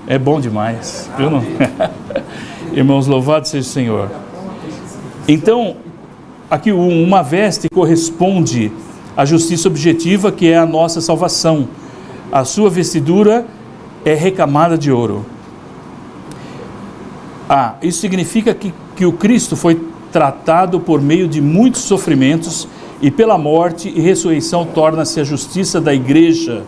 É bom demais. Viu, não? Irmãos, louvado seja o Senhor. Então, aqui uma veste corresponde à justiça objetiva, que é a nossa salvação. A sua vestidura é recamada de ouro. Isso significa que o Cristo foi tratado por meio de muitos sofrimentos e pela morte e ressurreição torna-se a justiça da igreja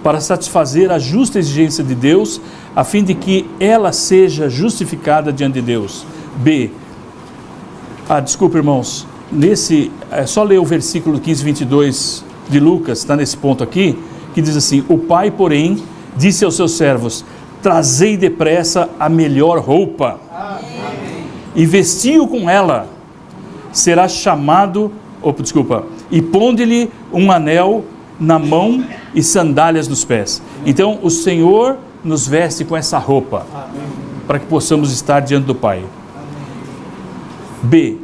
para satisfazer a justa exigência de Deus, a fim de que ela seja justificada diante de Deus. B. Desculpa, irmãos, é só ler o versículo 15, 22 de Lucas, está nesse ponto aqui, que diz assim: o pai, porém, disse aos seus servos: trazei depressa a melhor roupa, e vestiu com ela, será chamado, e ponde-lhe um anel na mão e sandálias nos pés. Então o Senhor nos veste com essa roupa, para que possamos estar diante do Pai. B.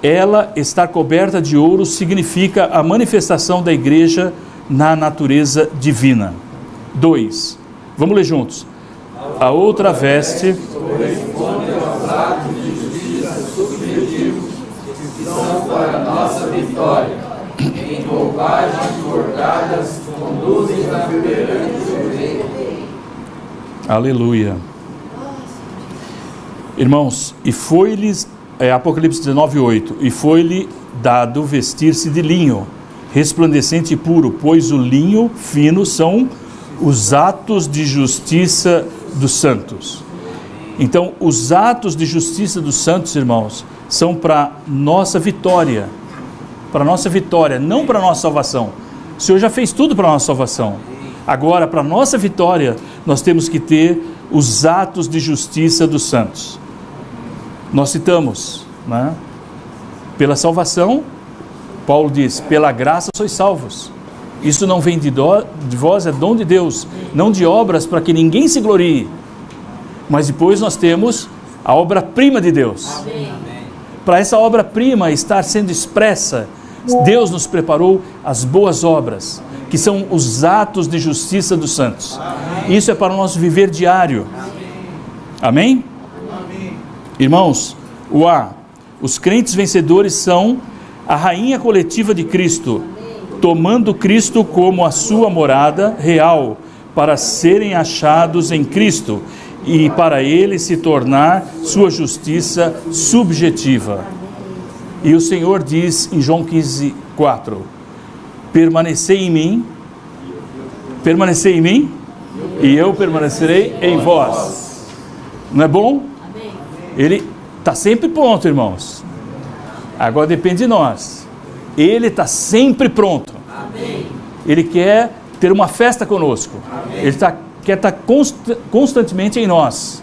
Ela estar coberta de ouro significa a manifestação da igreja na natureza divina. 2. Vamos ler juntos. A outra veste Corresponde aos atos de justiça subjetivos que são para a nossa vitória. Em roupagens bordadas conduzem a perante o Rei. Aleluia. Irmãos, e foi-lhes, Apocalipse 19:8, e foi-lhe dado vestir-se de linho, resplandecente e puro, pois o linho fino são os atos de justiça dos santos. Então, os atos de justiça dos santos, irmãos, são para nossa vitória, não para nossa salvação. O Senhor já fez tudo para nossa salvação. Agora, para nossa vitória, nós temos que ter os atos de justiça dos santos. Nós citamos, né? Pela salvação, Paulo diz, pela graça sois salvos. Isso não vem de vós, é dom de Deus, não de obras para que ninguém se glorie. Mas depois nós temos a obra-prima de Deus. Para essa obra-prima estar sendo expressa, Deus nos preparou as boas obras, que são os atos de justiça dos santos. Isso é para o nosso viver diário. Amém? Irmãos, os crentes vencedores são a rainha coletiva de Cristo, tomando Cristo como a sua morada real, para serem achados em Cristo e para Ele se tornar sua justiça subjetiva. E o Senhor diz em João 15:4, permanecei em mim, e eu permanecerei em vós. Não é bom? Ele está sempre pronto, irmãos. Agora depende de nós. Ele está sempre pronto. Ele quer ter uma festa conosco. Ele quer estar constantemente em nós.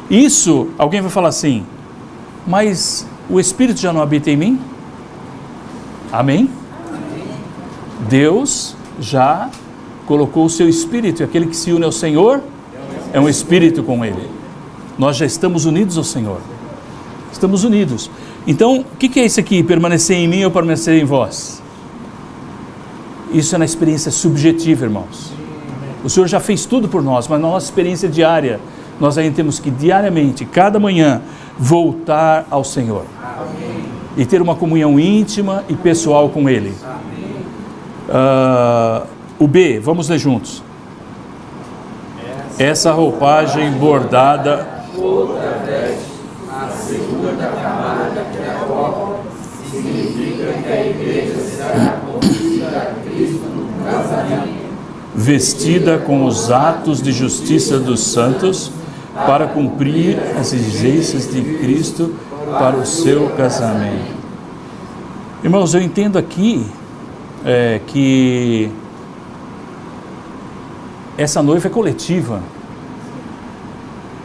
Isso, alguém vai falar assim, mas o Espírito já não habita em mim? Amém? Deus já colocou o seu Espírito, e aquele que se une ao Senhor é um Espírito com Ele. Nós já estamos unidos ao Senhor. Estamos unidos. Então, o que é isso aqui? Permanecer em mim ou permanecer em vós? Isso é na experiência subjetiva, irmãos. O Senhor já fez tudo por nós, mas na nossa experiência diária, nós ainda temos que diariamente, cada manhã, voltar ao Senhor. E ter uma comunhão íntima e pessoal com Ele. O B, vamos ler juntos. Essa roupagem bordada, outra veste, a segunda camada que é a copa, significa que a igreja será conduzida a Cristo no casamento, vestida com os atos de justiça dos santos, para cumprir as exigências de Cristo para o seu casamento. Irmãos, eu entendo aqui que essa noiva é coletiva,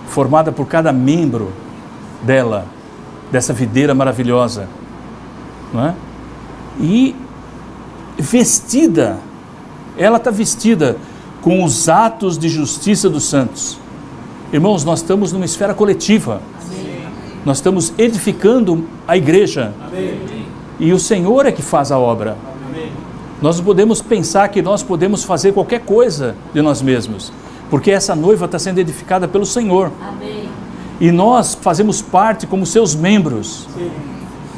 formada por cada membro dela, dessa videira maravilhosa, não é? E vestida, ela está vestida com os atos de justiça dos santos. Irmãos, nós estamos numa esfera coletiva. Amém. Nós estamos edificando a igreja. Amém. E o Senhor é que faz a obra. Amém. Nós não podemos pensar que nós podemos fazer qualquer coisa de nós mesmos, porque essa noiva está sendo edificada pelo Senhor. Amém. E nós fazemos parte como seus membros. Sim.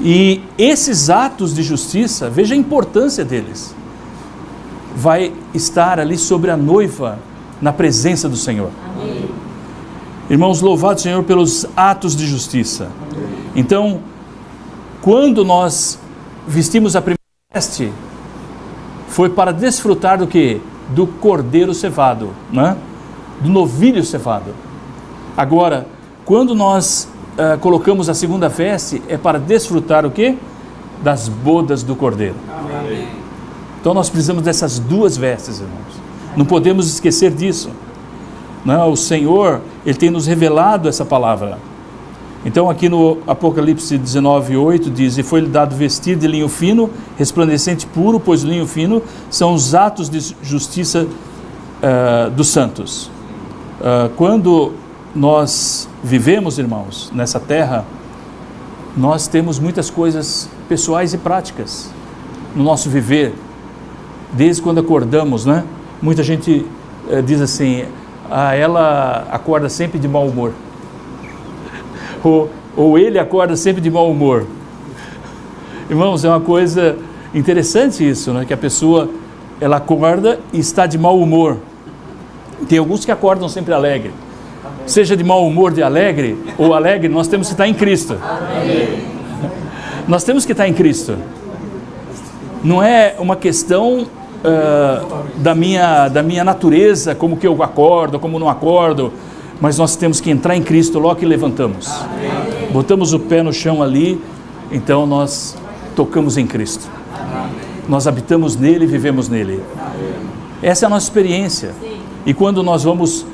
E esses atos de justiça, veja a importância deles, vai estar ali sobre a noiva, na presença do Senhor. Amém. Irmãos, louvado Senhor pelos atos de justiça. Então, quando nós vestimos a primeira veste, foi para desfrutar do quê? Do cordeiro cevado, né? Do novilho cevado. Agora, quando nós colocamos a segunda veste, é para desfrutar o quê? Das bodas do cordeiro. Amém. Então nós precisamos dessas duas vestes, irmãos. Não podemos esquecer disso. Não, o Senhor, Ele tem nos revelado essa palavra. Então aqui no Apocalipse 19:8 diz: e foi-lhe dado vestido de linho fino, resplandecente puro, pois o linho fino são os atos de justiça dos santos. Quando nós vivemos, irmãos, nessa terra, nós temos muitas coisas pessoais e práticas no nosso viver. Desde quando acordamos, né? Muita gente diz assim: ela acorda sempre de mau humor. Ou ele acorda sempre de mau humor. Irmãos, é uma coisa interessante isso, né? Que a pessoa, ela acorda e está de mau humor. Tem alguns que acordam sempre alegre. Seja de mau humor, de alegre ou alegre, nós temos que estar em Cristo. Amém. Nós temos que estar em Cristo. Não é uma questão da minha natureza, como que eu acordo, como não acordo, mas nós temos que entrar em Cristo logo que levantamos. Amém. Botamos o pé no chão ali, então nós tocamos em Cristo. Amém. Nós habitamos nele e vivemos nele. Amém. Essa é a nossa experiência. Sim. E quando nós vamos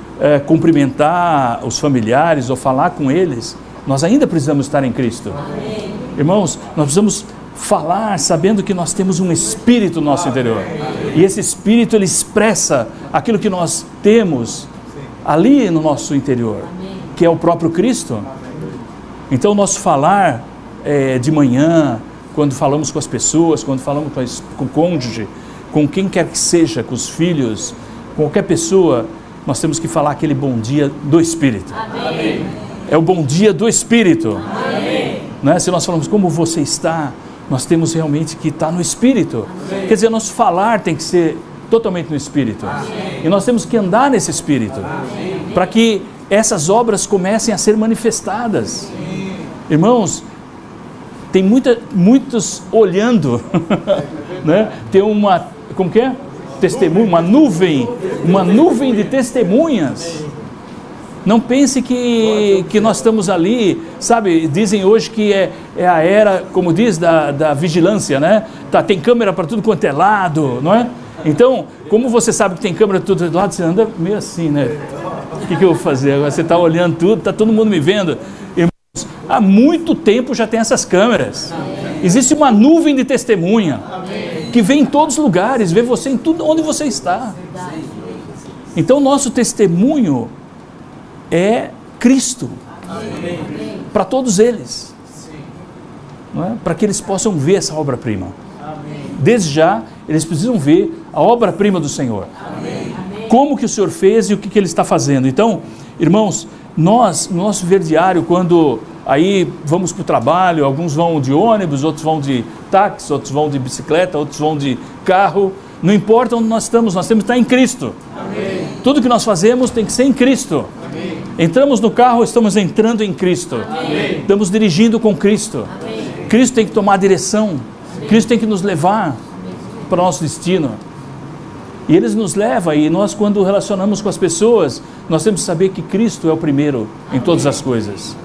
cumprimentar os familiares ou falar com eles, nós ainda precisamos estar em Cristo. Amém. Irmãos, nós precisamos falar sabendo que nós temos um Espírito no nosso interior. Amém. E esse Espírito, ele expressa aquilo que nós temos ali no nosso interior. Amém. Que é o próprio Cristo. Amém. Então, o nosso falar de manhã, quando falamos com as pessoas, quando falamos com o cônjuge, com quem quer que seja, com os filhos, com qualquer pessoa, nós temos que falar aquele bom dia do Espírito. Amém. É o bom dia do Espírito. Amém. Né? Se nós falamos como você está, nós temos realmente que estar no Espírito. Amém. Quer dizer, nosso falar tem que ser totalmente no Espírito. Amém. E nós temos que andar nesse Espírito, para que essas obras comecem a ser manifestadas. Amém. Irmãos, tem muitos olhando, né? Tem uma, como que é? Testemunho, uma nuvem de testemunhas. Não pense que nós estamos ali, sabe, dizem hoje que é a era, como diz, da vigilância, né? Tem câmera para tudo quanto é lado, não é? Então, como você sabe que tem câmera para tudo quanto é lado, você anda meio assim, né? O que eu vou fazer? Agora você está olhando tudo, está todo mundo me vendo. Irmãos, há muito tempo já tem essas câmeras. Existe uma nuvem de testemunha que vem em todos os lugares, vê você em tudo onde você está. Então, nosso testemunho é Cristo. Para todos eles. Não é? Para que eles possam ver essa obra-prima. Desde já, eles precisam ver a obra-prima do Senhor. Como que o Senhor fez e o que Ele está fazendo. Então, irmãos, nós, no nosso ver diário, quando aí vamos para o trabalho, alguns vão de ônibus, outros vão de táxi, outros vão de bicicleta, outros vão de carro. Não importa onde nós temos que estar em Cristo. Amém. Tudo que nós fazemos tem que ser em Cristo. Amém. Entramos no carro, estamos entrando em Cristo. Amém. Estamos dirigindo com Cristo. Amém. Cristo tem que tomar a direção. Cristo tem que nos levar para o nosso destino. E Ele nos leva, e nós, quando relacionamos com as pessoas, nós temos que saber que Cristo é o primeiro em todas as coisas.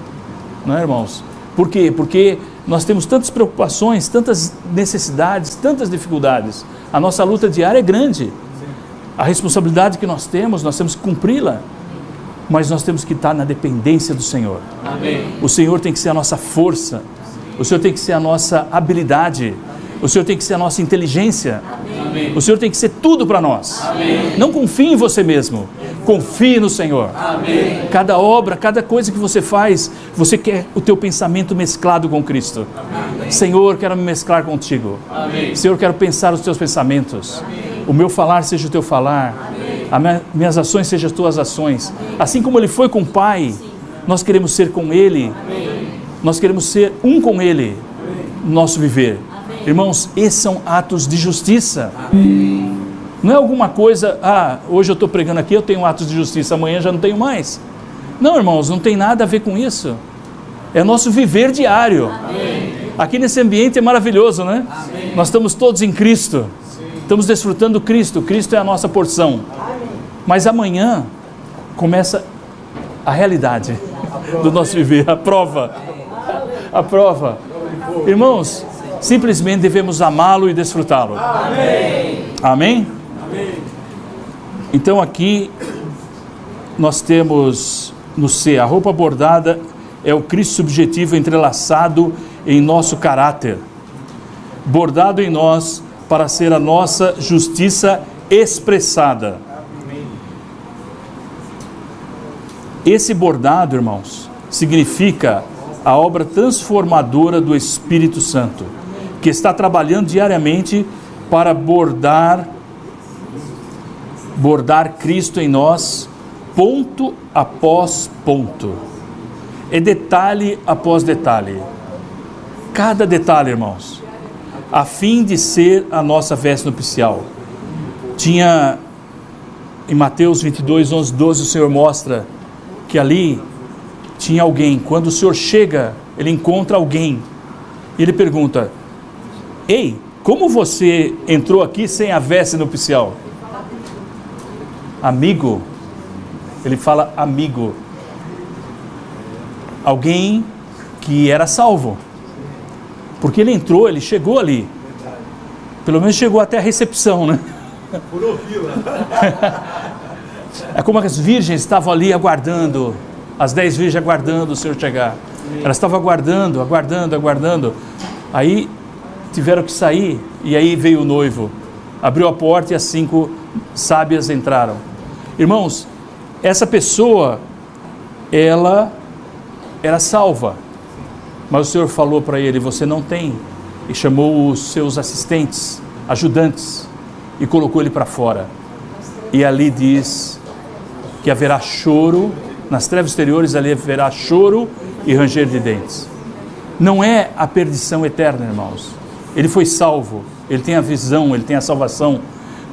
Não é, irmãos? Por quê? Porque nós temos tantas preocupações, tantas necessidades, tantas dificuldades. A nossa luta diária é grande. A responsabilidade que nós temos que cumpri-la. Mas nós temos que estar na dependência do Senhor. Amém. O Senhor tem que ser a nossa força. O Senhor tem que ser a nossa habilidade. O Senhor tem que ser a nossa inteligência. Amém. O Senhor tem que ser tudo para nós. Amém. Não confie em você mesmo. Confie no Senhor. Amém. Cada obra, cada coisa que você faz, você quer o teu pensamento mesclado com Cristo. Amém. Senhor, quero me mesclar contigo. Amém. Senhor, quero pensar os teus pensamentos. O meu falar seja o teu falar. Minhas ações sejam as tuas ações. Assim como Ele foi com o Pai, nós queremos ser com Ele. Nós queremos ser um com Ele no nosso viver. Irmãos, esses são atos de justiça. Não é alguma coisa, hoje eu estou pregando aqui, eu tenho atos de justiça, amanhã já não tenho mais. Não, irmãos, não tem nada a ver com isso. É nosso viver diário. Aqui nesse ambiente é maravilhoso, né? Nós estamos todos em Cristo. Estamos desfrutando Cristo. Cristo é a nossa porção. Mas amanhã começa a realidade do nosso viver, a prova. A prova. Irmãos, simplesmente devemos amá-lo e desfrutá-lo. Amém. Amém? Então aqui nós temos no C, a roupa bordada é o Cristo subjetivo entrelaçado em nosso caráter, bordado em nós para ser a nossa justiça expressada. Esse bordado, irmãos, significa a obra transformadora do Espírito Santo, que está trabalhando diariamente para bordar Cristo em nós, ponto após ponto. É detalhe após detalhe. Cada detalhe, irmãos, a fim de ser a nossa veste nupcial. Tinha, em Mateus 22, 11, 12, o Senhor mostra que ali tinha alguém. Quando o Senhor chega, Ele encontra alguém. E Ele pergunta: ei, como você entrou aqui sem a veste nupcial? Amigo. Ele fala amigo. Alguém que era salvo. Porque ele entrou, ele chegou ali. Pelo menos chegou até a recepção, né? Furou fila. É como as virgens estavam ali aguardando, as 10 virgens aguardando o Senhor chegar. Elas estavam aguardando. Aí tiveram que sair, e aí veio o noivo. Abriu a porta e as 5 sábias entraram. Irmãos, essa pessoa, ela era salva. Mas o Senhor falou para ele: você não tem. E chamou os seus assistentes, ajudantes, e colocou ele para fora. E ali diz que haverá choro, nas trevas exteriores ali haverá choro e ranger de dentes. Não é a perdição eterna, irmãos. Ele foi salvo, ele tem a visão, ele tem a salvação,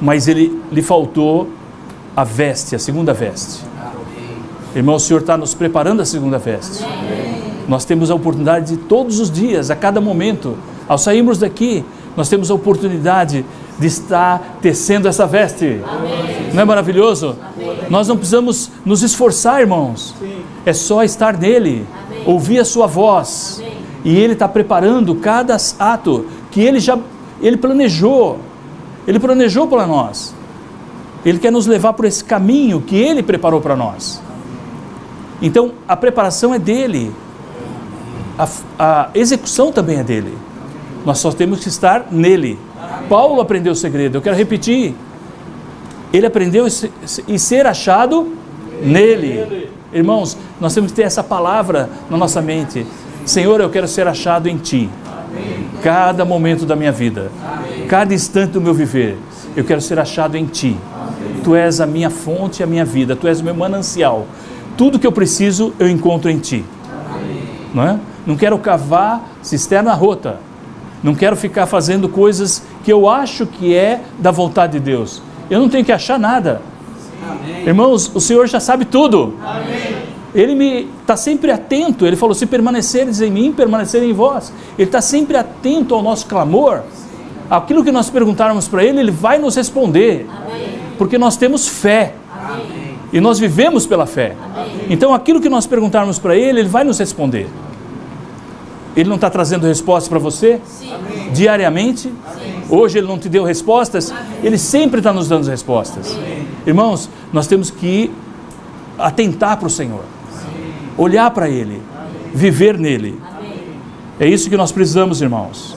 mas lhe faltou a veste, a segunda veste. Irmão, o Senhor está nos preparando a segunda veste. Nós temos a oportunidade de todos os dias, a cada momento, ao sairmos daqui, nós temos a oportunidade de estar tecendo essa veste. Amém. Não é maravilhoso? Amém. Nós não precisamos nos esforçar, irmãos. Sim. É só estar nele, amém, ouvir a sua voz. Amém. E Ele está preparando cada ato que Ele planejou. Ele planejou para nós. Ele quer nos levar por esse caminho que Ele preparou para nós. Então, a preparação é dEle. A execução também é dEle. Nós só temos que estar nele. Paulo aprendeu o segredo, eu quero repetir. Ele aprendeu e ser achado nele. Irmãos, nós temos que ter essa palavra na nossa mente. Senhor, eu quero ser achado em Ti. Cada momento da minha vida, cada instante do meu viver, eu quero ser achado em Ti. Tu és a minha fonte e a minha vida, Tu és o meu manancial. Tudo que eu preciso, eu encontro em Ti. não é? Não quero cavar cisterna rota. Não quero ficar fazendo coisas que eu acho que é da vontade de Deus. Eu não tenho que achar nada. Amém. Irmãos, o Senhor já sabe tudo. Amém. Ele está sempre atento. Ele falou, se permaneceres em mim, permanecerem em vós. Ele está sempre atento ao nosso clamor. Aquilo que nós perguntarmos para Ele, Ele vai nos responder. Amém. Porque nós temos fé. Amém. E nós vivemos pela fé. Amém. Então aquilo que nós perguntarmos para Ele, Ele vai nos responder. Ele não está trazendo respostas para você? Sim. Diariamente? Amém. Hoje Ele não te deu respostas? Ele sempre está nos dando respostas. Amém. Irmãos, nós temos que atentar para o Senhor. Olhar para Ele. Viver nele. Amém. É isso que nós precisamos, irmãos.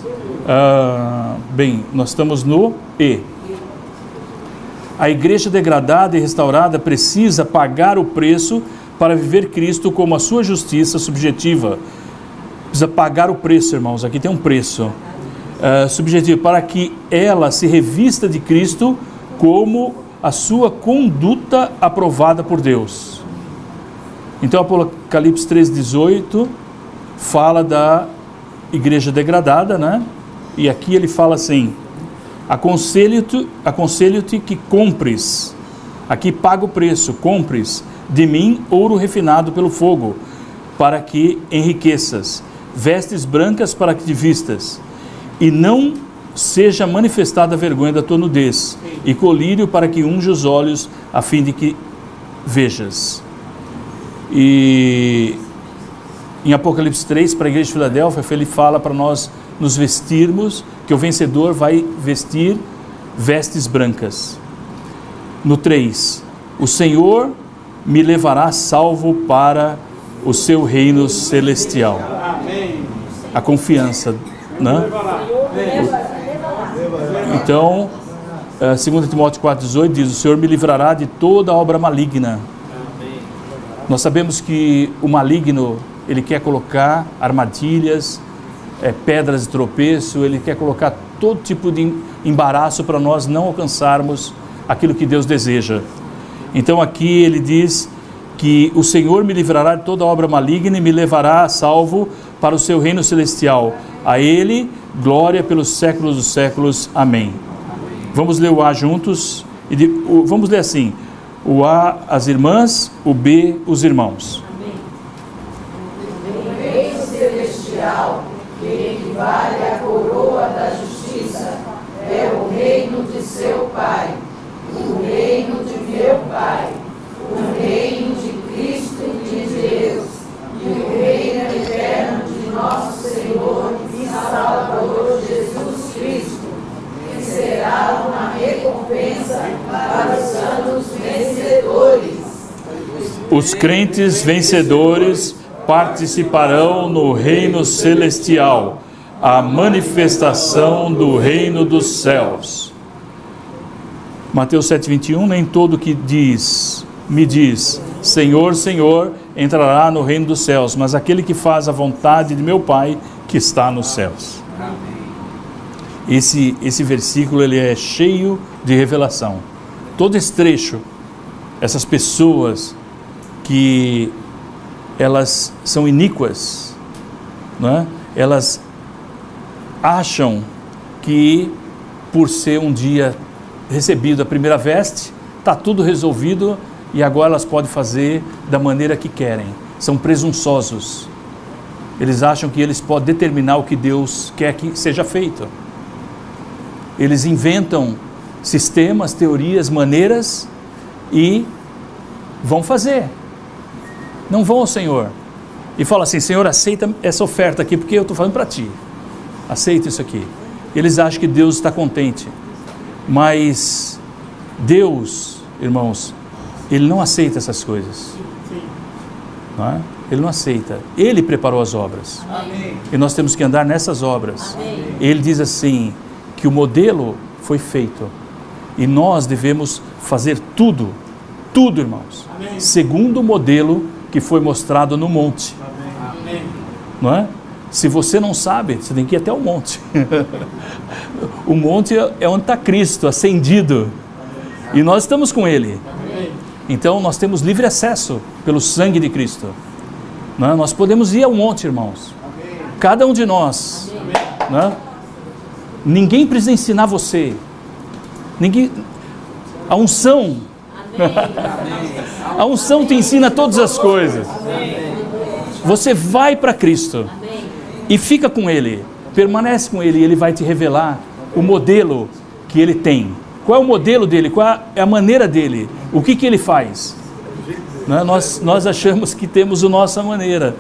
Bem, nós estamos no E. A igreja degradada e restaurada precisa pagar o preço para viver Cristo como a sua justiça subjetiva. Precisa pagar o preço, irmãos. Aqui tem um preço subjetivo, para que ela se revista de Cristo como a sua conduta aprovada por Deus. Então, Apocalipse 3,18 fala da igreja degradada, né? E aqui ele fala assim: aconselho-te que compres, aqui paga o preço, compres de mim ouro refinado pelo fogo, para que enriqueças, vestes brancas para que te vistas, e não seja manifestada a vergonha da tua nudez, e colírio para que unja os olhos, a fim de que vejas. E em Apocalipse 3, para a igreja de Filadélfia, ele fala para nós nos vestirmos, que o vencedor vai vestir vestes brancas. No 3, o Senhor me levará salvo para o seu reino celestial. A confiança, né? Então, 2 Timóteo 4,18 diz: o Senhor me livrará de toda obra maligna. Nós sabemos que o maligno, ele quer colocar armadilhas, pedras de tropeço, ele quer colocar todo tipo de embaraço para nós não alcançarmos aquilo que Deus deseja. Então aqui ele diz que o Senhor me livrará de toda obra maligna e me levará a salvo para o seu reino celestial. A Ele, glória pelos séculos dos séculos. Amém. Vamos ler o A juntos. Vamos ler assim: o A, as irmãs; o B, os irmãos. O reino celestial, que equivale à coroa da justiça, é o reino de seu Pai, o reino de meu Pai, o reino de Cristo e de Deus, e o reino eterno de nosso Senhor e Salvador Jesus Cristo, que será uma recompensa para os santos vencedores. Os crentes vencedores participarão no reino celestial, a manifestação do reino dos céus. Mateus 7,21, nem todo que me diz, Senhor, Senhor, entrará no reino dos céus, mas aquele que faz a vontade de meu Pai que está nos céus. Esse versículo, ele é cheio de revelação. Todo esse trecho, essas pessoas que elas são iníquas, não é? Elas acham que por ser um dia recebido a primeira veste, está tudo resolvido e agora elas podem fazer da maneira que querem. São presunçosos. Eles acham que eles podem determinar o que Deus quer que seja feito. Eles inventam sistemas, teorias, maneiras e vão fazer. Não vão ao Senhor e falam assim: Senhor, aceita essa oferta aqui porque eu estou falando para ti. Aceita isso aqui. Eles acham que Deus está contente. Mas Deus, irmãos, Ele não aceita essas coisas. Não é? Ele não aceita. Ele preparou as obras. Amém. E nós temos que andar nessas obras. Amém. Ele diz assim, que o modelo foi feito. E nós devemos fazer tudo, irmãos, Amém. segundo o modelo que foi mostrado no monte. Amém. Não é? Se você não sabe, você tem que ir até o monte. O monte é onde está Cristo, ascendido. E nós estamos com Ele. Amém. Então nós temos livre acesso pelo sangue de Cristo. Né? Nós podemos ir ao monte, irmãos. Cada um de nós. Né? Ninguém precisa ensinar você. A unção. A unção te ensina todas as coisas. Você vai para Cristo e fica com Ele, permanece com Ele, e Ele vai te revelar o modelo que Ele tem. Qual é o modelo dele? Qual é a maneira dele? O que Ele faz? Nós achamos que temos a nossa maneira,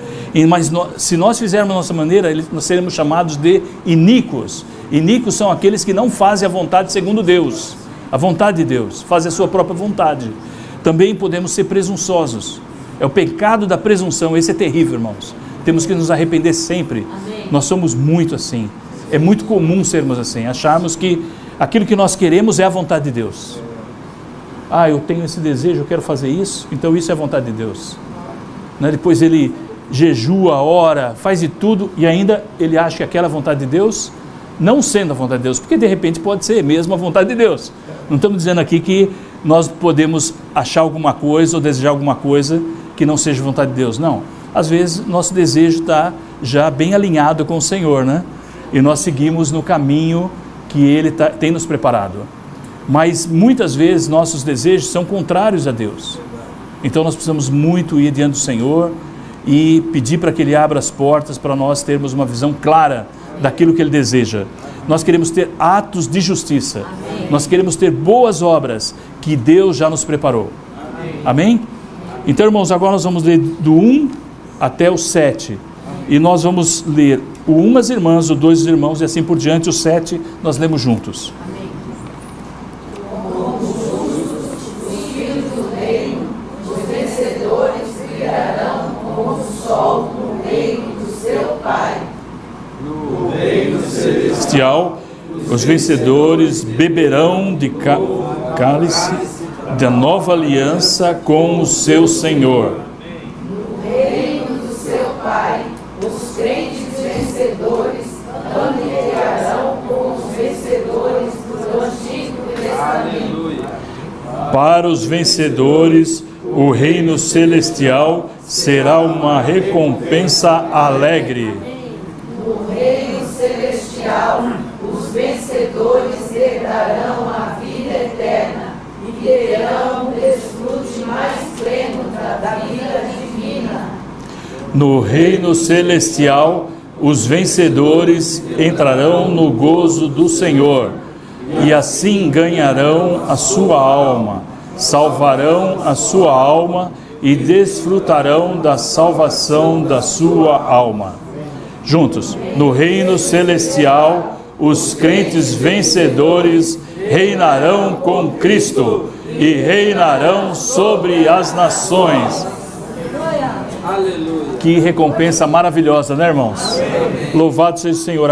mas se nós fizermos a nossa maneira, nós seremos chamados de iníquos. Iníquos são aqueles que não fazem a vontade segundo Deus, a vontade de Deus, fazem a sua própria vontade. Também podemos ser presunçosos. É o pecado da presunção. Esse é terrível, irmãos. Temos que nos arrepender sempre. Amém. Nós somos muito assim. É muito comum sermos assim, acharmos que aquilo que nós queremos é a vontade de Deus. Eu tenho esse desejo, eu quero fazer isso, então isso é a vontade de Deus. Depois ele jejua, ora, faz de tudo, e ainda ele acha que aquela é a vontade de Deus, não sendo a vontade de Deus, porque de repente pode ser mesmo a vontade de Deus. Não estamos dizendo aqui que nós podemos achar alguma coisa ou desejar alguma coisa que não seja vontade de Deus, não. Às vezes nosso desejo está já bem alinhado com o Senhor, né? E nós seguimos no caminho que Ele tem nos preparado. Mas muitas vezes nossos desejos são contrários a Deus. Então nós precisamos muito ir diante do Senhor e pedir para que Ele abra as portas para nós termos uma visão clara daquilo que Ele deseja. Nós queremos ter atos de justiça. Amém. Nós queremos ter boas obras que Deus já nos preparou. Amém? Então, irmãos, agora nós vamos ler do 1 até o 7. E nós vamos ler o 1 as irmãs, o 2 os irmãos e assim por diante. O 7 nós lemos juntos. Amém. Como justos, os filhos do reino, os vencedores brilharão como o sol no reino do seu Pai. No reino celestial, os vencedores beberão de cálice da nova aliança com o seu Senhor. No reino do seu Pai, os crentes vencedores andarão com os vencedores do Antigo Testamento. Para os vencedores, o reino celestial será uma recompensa alegre. No reino celestial, os vencedores herdarão a vida eterna e terão o desfrute mais pleno da vida divina. No reino celestial, os vencedores entrarão no gozo do Senhor e assim ganharão a sua alma, salvarão a sua alma e desfrutarão da salvação da sua alma. Juntos, no reino celestial, os crentes vencedores reinarão com Cristo e reinarão sobre as nações. Aleluia. Que recompensa maravilhosa, né, irmãos? Amém. Louvado seja o Senhor.